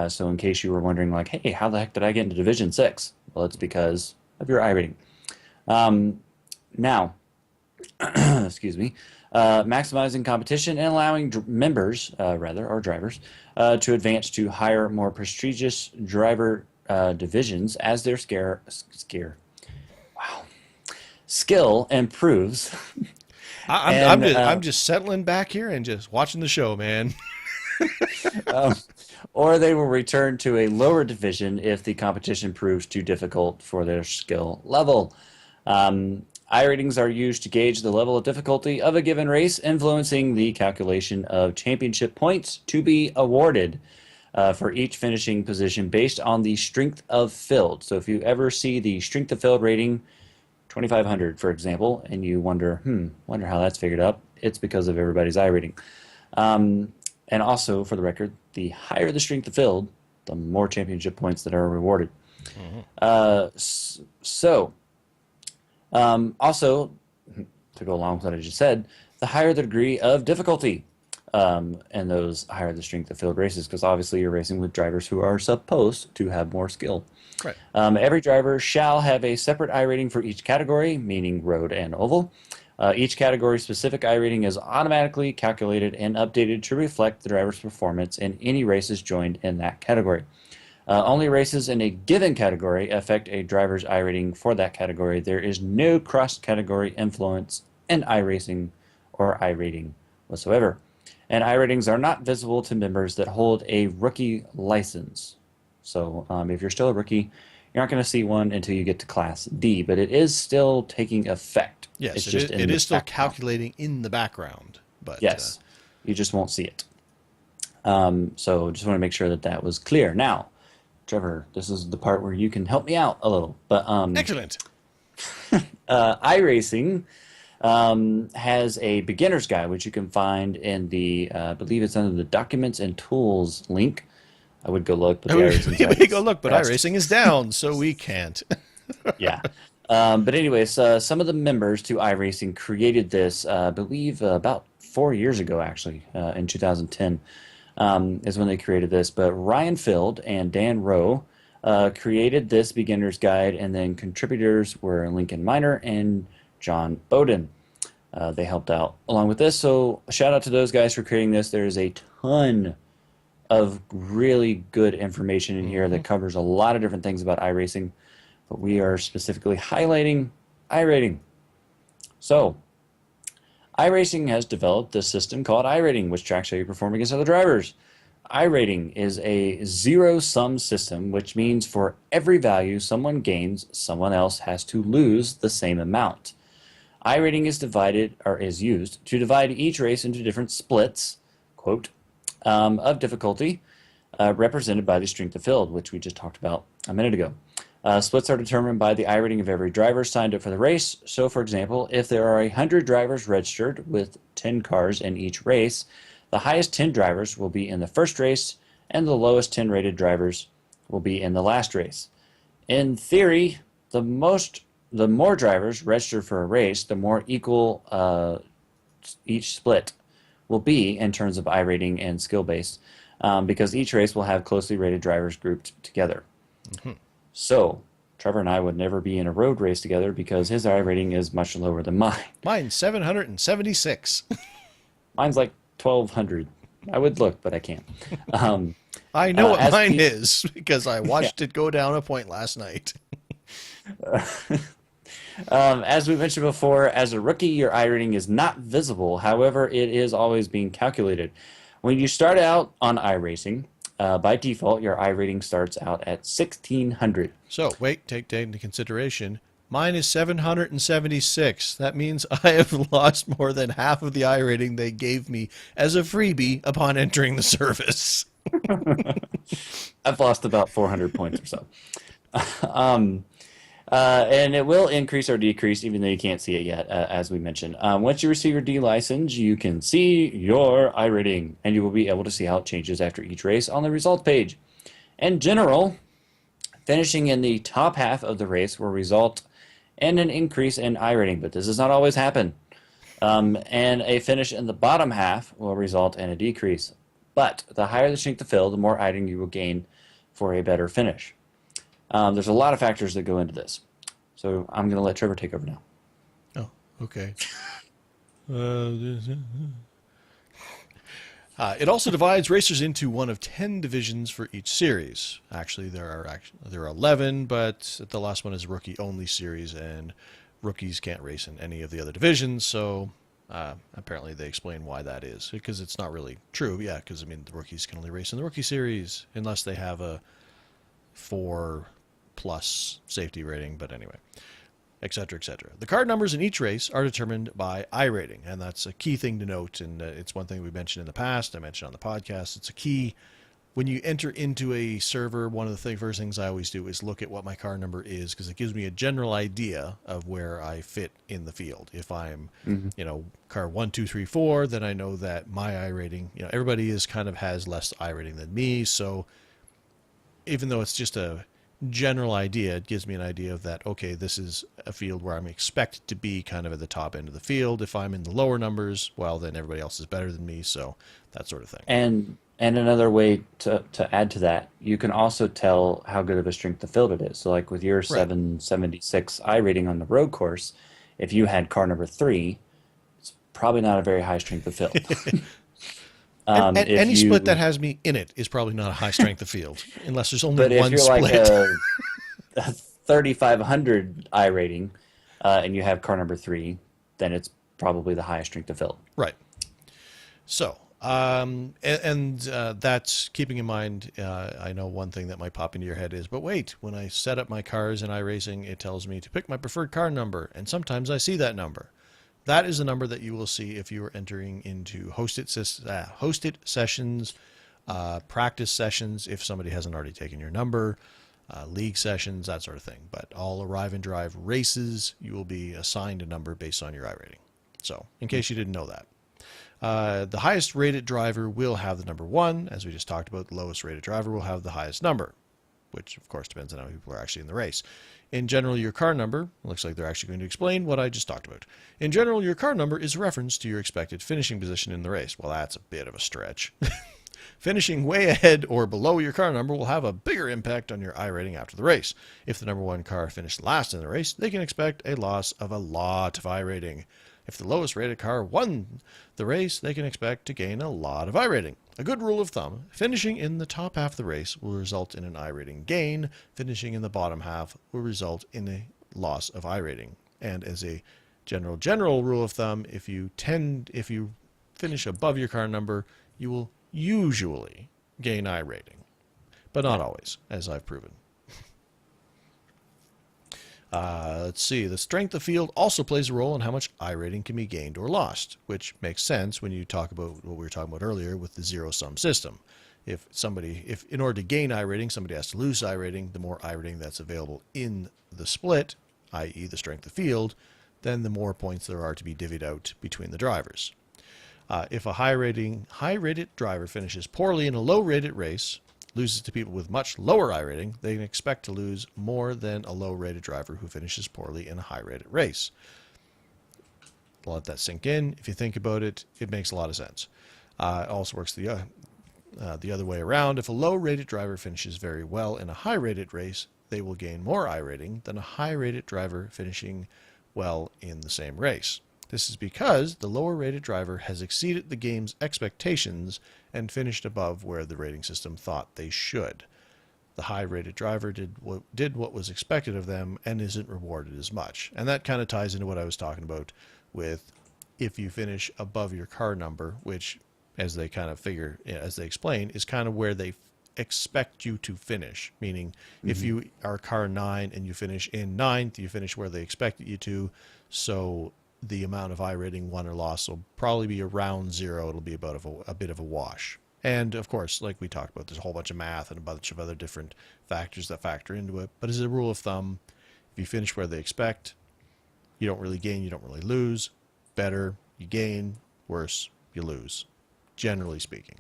So in case you were wondering, like, hey, how the heck did I get into Division 6? Well, it's because of your iRating. Now, excuse me, maximizing competition and allowing members, or drivers, to advance to higher, more prestigious driver divisions as their skill improves. I'm just settling back here and just watching the show, man. Or they will return to a lower division if the competition proves too difficult for their skill level. iRatings are used to gauge the level of difficulty of a given race, influencing the calculation of championship points to be awarded for each finishing position based on the strength of field. So if you ever see the strength of field rating, 2,500, for example, and you wonder how that's figured out, it's because of everybody's iRating. And also, for the record, the higher the strength of field, the more championship points that are rewarded. Also, to go along with what I just said, the higher the degree of difficulty, and those higher the strength of field races, because obviously you're racing with drivers who are supposed to have more skill. Right. Every driver shall have a separate iRating for each category, meaning road and oval. Each category-specific iRating is automatically calculated and updated to reflect the driver's performance in any races joined in that category. Only races in a given category affect a driver's iRating for that category. There is no cross-category influence in iRacing or iRating whatsoever. And iRatings are not visible to members that hold a rookie license. So if you're still a rookie, you're not going to see one until you get to Class D, but it is still taking effect. Yes, it's just it is still background. calculating in the background. But Yes, you just won't see it. So just want to make sure that that was clear. Now, Trevor, this is the part where you can help me out a little. But excellent. iRacing has a beginner's guide, which you can find in the, I believe it's under the Documents and Tools link. I would go look, but the iRacing site We go is look, but crashed. iRacing is down, so we can't. Yeah. But anyways, some of the members to iRacing created this, I believe, about 4 years ago, actually, in 2010 is when they created this. But Ryan Field and Dan Rowe created this beginner's guide, and then contributors were Lincoln Miner and John Bowden. They helped out along with this, so a shout out to those guys for creating this. There's a ton of really good information in here that covers a lot of different things about iRacing, but we are specifically highlighting iRating. So, iRacing has developed this system called iRating, which tracks how you perform against other drivers. iRating is a zero-sum system, which means for every value someone gains, someone else has to lose the same amount. iRating is used to divide each race into different splits, quote, of difficulty, represented by the strength of field, which we just talked about a minute ago. Splits are determined by the iRating of every driver signed up for the race. So, for example, if there are 100 drivers registered with 10 cars in each race, the highest 10 drivers will be in the first race, and the lowest 10 rated drivers will be in the last race. In theory, the more drivers registered for a race, the more equal each split will be in terms of iRating and skill based, because each race will have closely rated drivers grouped together. So Trevor and I would never be in a road race together because his iRating is much lower than mine. Mine's 776. Mine's like 1200. I would look, but I can't. I know what as mine we- is because I watched it go down a point last night. As we mentioned before, as a rookie, your iRating is not visible. However, it is always being calculated. When you start out on iRacing, by default, your iRating starts out at 1600. So, wait, take that into consideration. Mine is 776. That means I have lost more than half of the iRating they gave me as a freebie upon entering the service. I've lost about 400 points or so. And it will increase or decrease, even though you can't see it yet, as we mentioned. Once you receive your D license, you can see your iRating, and you will be able to see how it changes after each race on the results page. In general, finishing in the top half of the race will result in an increase in iRating, but this does not always happen. And a finish in the bottom half will result in a decrease. But the higher the strength of fill, the more iRating you will gain for a better finish. There's a lot of factors that go into this. So I'm going to let Trevor take over now. Oh, okay. It also divides racers into one of 10 divisions for each series. Actually, there are 11, but the last one is a rookie-only series, and rookies can't race in any of the other divisions. So apparently, they explain why that is, because it's not really true. Yeah, because I mean, the rookies can only race in the rookie series unless they have a 4+ safety rating. But anyway, etc., etc. The card numbers in each race are determined by iRating, and that's a key thing to note, and it's one thing we mentioned in the past, I mentioned on the podcast. It's a key. When you enter into a server, one of the first things I always do is look at what my car number is, because it gives me a general idea of where I fit in the field. If I'm, car 1, 2, 3, 4, then I know that my iRating, everybody has less iRating than me, so even though it's just a general idea, it gives me an idea of that, okay, this is a field where I'm expected to be kind of at the top end of the field. If I'm in the lower numbers, well, then everybody else is better than me, so that sort of thing. And another way to add to that, you can also tell how good of a strength of field it is. So like with your 776 iRating on the road course, if you had car number 3, it's probably not a very high strength of field. And any split that has me in it is probably not a high strength of field, unless there's only but one if you're split. like a 3,500 iRating and you have car number 3, then it's probably the highest strength of field. Right. So, that's keeping in mind, I know one thing that might pop into your head is, but wait, when I set up my cars in iRacing, it tells me to pick my preferred car number, and sometimes I see that number. That is the number that you will see if you are entering into hosted sessions, practice sessions, if somebody hasn't already taken your number, league sessions, that sort of thing. But all arrive and drive races, you will be assigned a number based on your iRating. So, in case you didn't know that. The highest rated driver will have the number 1. As we just talked about, the lowest rated driver will have the highest number, which of course depends on how many people are actually in the race. In general, your car number, looks like they're actually going to explain what I just talked about. In general, your car number is a reference to your expected finishing position in the race. Well, that's a bit of a stretch. Finishing way ahead or below your car number will have a bigger impact on your iRating after the race. If the number 1 car finished last in the race, they can expect a loss of a lot of iRating. If the lowest rated car won the race, they can expect to gain a lot of iRating. A good rule of thumb, finishing in the top half of the race will result in an iRating gain. Finishing in the bottom half will result in a loss of iRating. And as a general rule of thumb, if you finish above your car number, you will usually gain iRating. But not always, as I've proven. Let's see. The strength of field also plays a role in how much iRating can be gained or lost, which makes sense when you talk about what we were talking about earlier with the zero-sum system. If in order to gain iRating, somebody has to lose iRating, the more iRating that's available in the split, i.e. the strength of field, then the more points there are to be divvied out between the drivers. If a high-rated driver finishes poorly in a low-rated race, loses to people with much lower iRating, they can expect to lose more than a low-rated driver who finishes poorly in a high-rated race. let that sink in. If you think about it, it makes a lot of sense. It also works the other way around. If a low-rated driver finishes very well in a high-rated race, they will gain more iRating than a high-rated driver finishing well in the same race. This is because the lower-rated driver has exceeded the game's expectations and finished above where the rating system thought they should. The high-rated driver did what was expected of them and isn't rewarded as much. And that kind of ties into what I was talking about with if you finish above your car number, which, as they kind of figure, as they explain, is kind of where they expect you to finish. Meaning, if you are car 9 and you finish in 9th, you finish where they expected you to. So the amount of iRating won or lost will probably be around 0. It'll be about a bit of a wash. And of course, like we talked about, there's a whole bunch of math and a bunch of other different factors that factor into it. But as a rule of thumb, if you finish where they expect, you don't really gain, you don't really lose. Better, you gain. Worse, you lose. Generally speaking.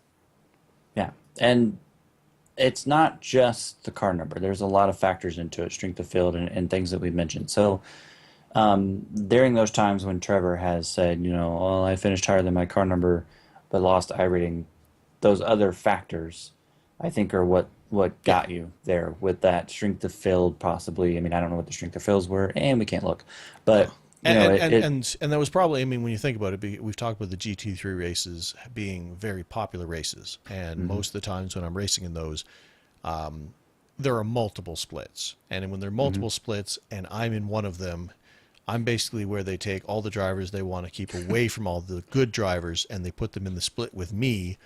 Yeah. And it's not just the car number. There's a lot of factors into it, strength of field and things that we mentioned. So during those times when Trevor has said, well, I finished higher than my car number, but lost iRating, those other factors, I think, are what got you there with that strength of field, possibly. I mean, I don't know what the strength of fields were, and we can't look. But, and that was probably, I mean, when you think about it, we've talked about the GT3 races being very popular races. And most of the times when I'm racing in those, there are multiple splits. And when there are multiple splits and I'm in one of them, I'm basically where they take all the drivers they want to keep away from all the good drivers and they put them in the split with me.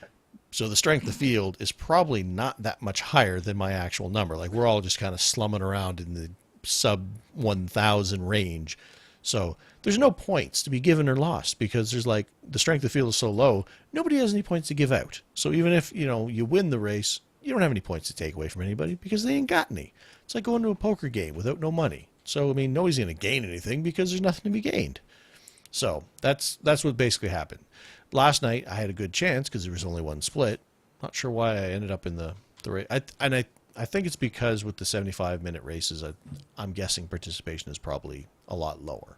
So the strength of field is probably not that much higher than my actual number. Like, we're all just kind of slumming around in the sub 1,000 range. So there's no points to be given or lost because there's like the strength of field is so low, nobody has any points to give out. So even if, you win the race, you don't have any points to take away from anybody because they ain't got any. It's like going to a poker game without no money. So, I mean, nobody's going to gain anything because there's nothing to be gained. So that's what basically happened. Last night, I had a good chance because there was only one split. Not sure why I ended up in the race. I think it's because with the 75-minute races, I'm guessing participation is probably a lot lower.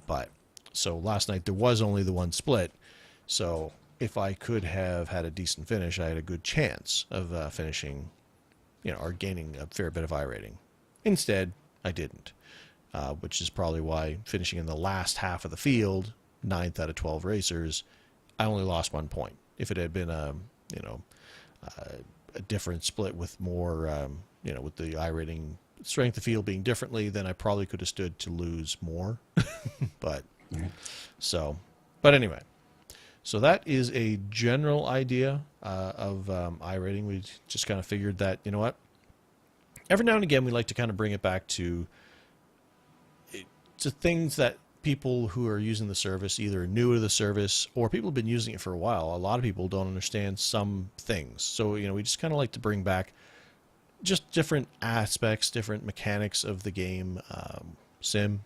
But so last night, there was only the one split. So if I could have had a decent finish, I had a good chance of finishing, or gaining a fair bit of iRating. Instead, I didn't, which is probably why finishing in the last half of the field, 9th out of 12 racers, I only lost 1 point. If it had been a different split with more, with the iRating strength of field being differently, then I probably could have stood to lose more. But anyway, so that is a general idea of iRating. We just kind of figured that, every now and again, we like to kind of bring it back to things that people who are using the service, either new to the service or people have been using it for a while. A lot of people don't understand some things. So, we just kind of like to bring back just different aspects, different mechanics of the game, sim,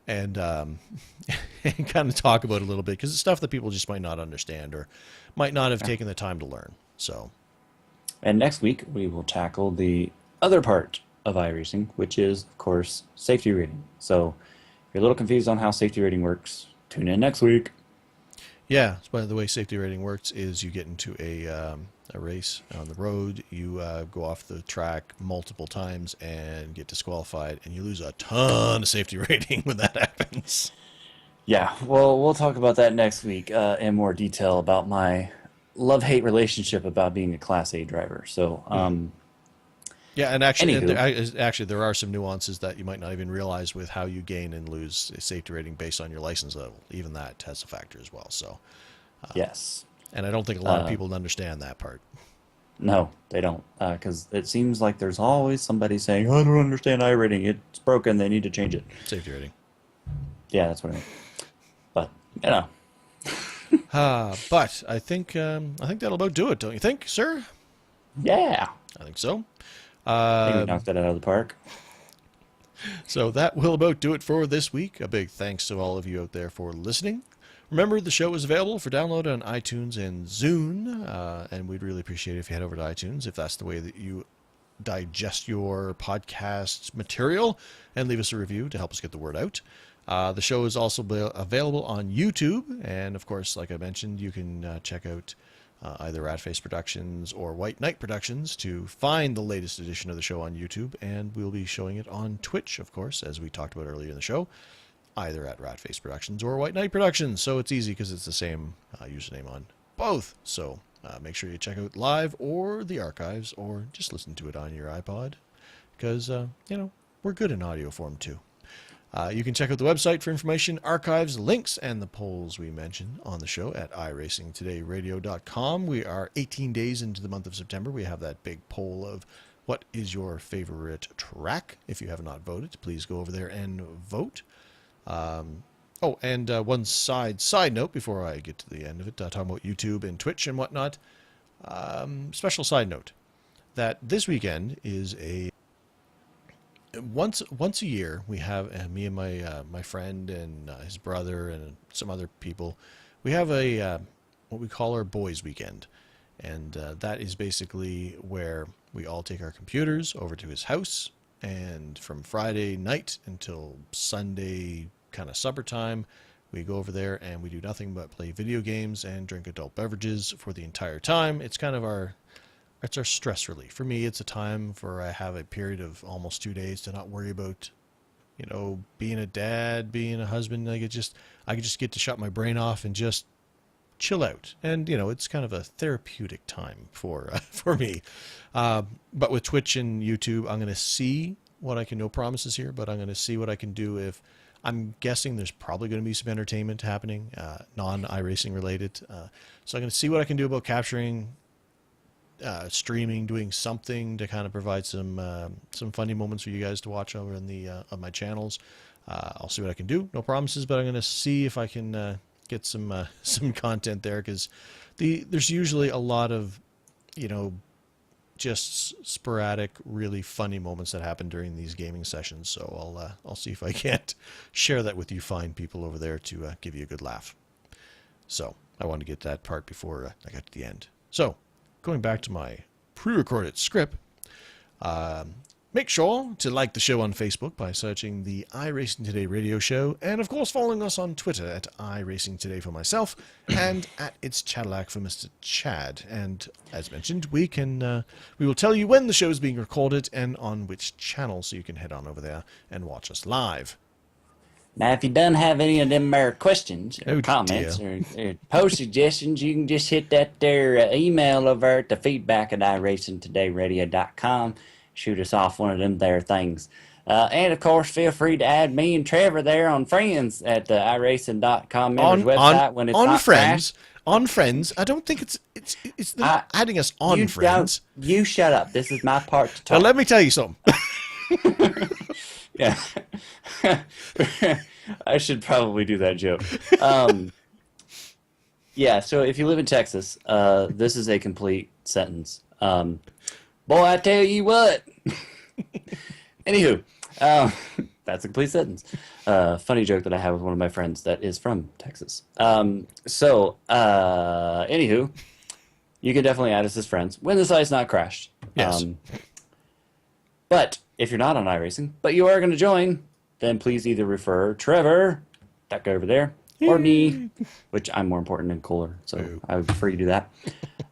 and and kind of talk about it a little bit because it's stuff that people just might not understand or might not have taken the time to learn. So. And next week, we will tackle the other part of iRacing, which is, of course, safety rating. So if you're a little confused on how safety rating works, tune in next week. Yeah, so the way safety rating works is you get into a race on the road, you go off the track multiple times and get disqualified, and you lose a ton of safety rating when that happens. Yeah, well, we'll talk about that next week in more detail about my love-hate relationship about being a Class A driver. So, yeah, and actually, there are some nuances that you might not even realize with how you gain and lose a safety rating based on your license level. Even that has a factor as well. So, yes, and I don't think a lot of people understand that part. No, they don't, because it seems like there's always somebody saying, "I don't understand iRating. It's broken. They need to change it." Safety rating. Yeah, that's what I mean. But but I think that'll about do it, don't you think, sir? Yeah, I think so. I think we knocked that out of the park. So that will about do it for this week. A big thanks to all of you out there for listening. Remember, the show is available for download on iTunes and Zune, and we'd really appreciate it if you head over to iTunes, if that's the way that you digest your podcast material, and leave us a review to help us get the word out. The show is also available on YouTube, and of course, like I mentioned, you can check out either Ratface Productions or White Knight Productions to find the latest edition of the show on YouTube, and we'll be showing it on Twitch, of course, as we talked about earlier in the show, either at Ratface Productions or White Knight Productions. So it's easy because it's the same username on both. So make sure you check out live or the archives, or just listen to it on your iPod, because we're good in audio form too. You can check out the website for information, archives, links, and the polls we mentioned on the show at iRacingTodayRadio.com. We are 18 days into the month of September. We have that big poll of what is your favorite track. If you have not voted, please go over there and vote. One side note before I get to the end of it, talking about YouTube and Twitch and whatnot. Special side note that this weekend is once a year we have me and my friend and his brother and some other people, we have a what we call our boys weekend, and that is basically where we all take our computers over to his house, and from Friday night until Sunday kind of supper time, we go over there and we do nothing but play video games and drink adult beverages for the entire time. It's kind of our stress relief. For me, it's a time for I have a period of almost 2 days to not worry about, being a dad, being a husband. I could just get to shut my brain off and just chill out. And it's kind of a therapeutic time for me. But with Twitch and YouTube, I'm going to see what I can. No promises here, but I'm going to see what I can do. If I'm guessing there's probably going to be some entertainment happening, non-iRacing related. So I'm going to see what I can do about capturing. Streaming, doing something to kind of provide some funny moments for you guys to watch over in the on my channels. I'll see what I can do. No promises, but I'm going to see if I can get some content there, because there's usually a lot of just sporadic, really funny moments that happen during these gaming sessions. So I'll see if I can't share that with you fine people over there to give you a good laugh. So I want to get that part before I got to the end. So. Going back to my pre-recorded script, make sure to like the show on Facebook by searching the iRacing Today radio show, and of course following us on Twitter at iRacing Today for myself and at It's Chadillac for Mr. Chad. And as mentioned, we will tell you when the show is being recorded and on which channel, so you can head on over there and watch us live. Now, if you don't have any of them there questions or comments or post suggestions, you can just hit that there email over at the feedback at iRacingTodayRadio.com. Shoot us off one of them there things. And, of course, feel free to add me and Trevor there on Friends at the iRacing.com members website when it's on not Friends. crashed. On Friends. I don't think it's not adding us on Friends. You shut up. This is my part to talk. Well, let me tell you something. Yeah. I should probably do that joke. Yeah, so if you live in Texas, this is a complete sentence. Boy, I tell you what. Anywho, that's a complete sentence. Funny joke that I have with one of my friends that is from Texas. Anywho, you can definitely add us as friends when the site's not crashed. Yes. But if you're not on iRacing, but you are going to join, then please either refer Trevor, that guy over there, or me, which I'm more important and cooler, so I would prefer you do that.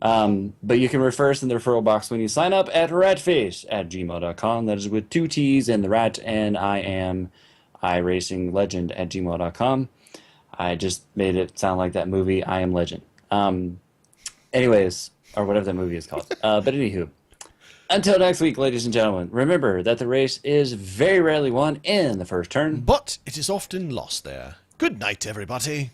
But you can refer us in the referral box when you sign up at ratfish@gmail.com. That is with 2 T's and the rat, and I am iRacingLegend@gmail.com. I just made it sound like that movie, I Am Legend. Anyways, or whatever that movie is called. But anywho. Until next week, ladies and gentlemen, remember that the race is very rarely won in the first turn. But it is often lost there. Good night, everybody.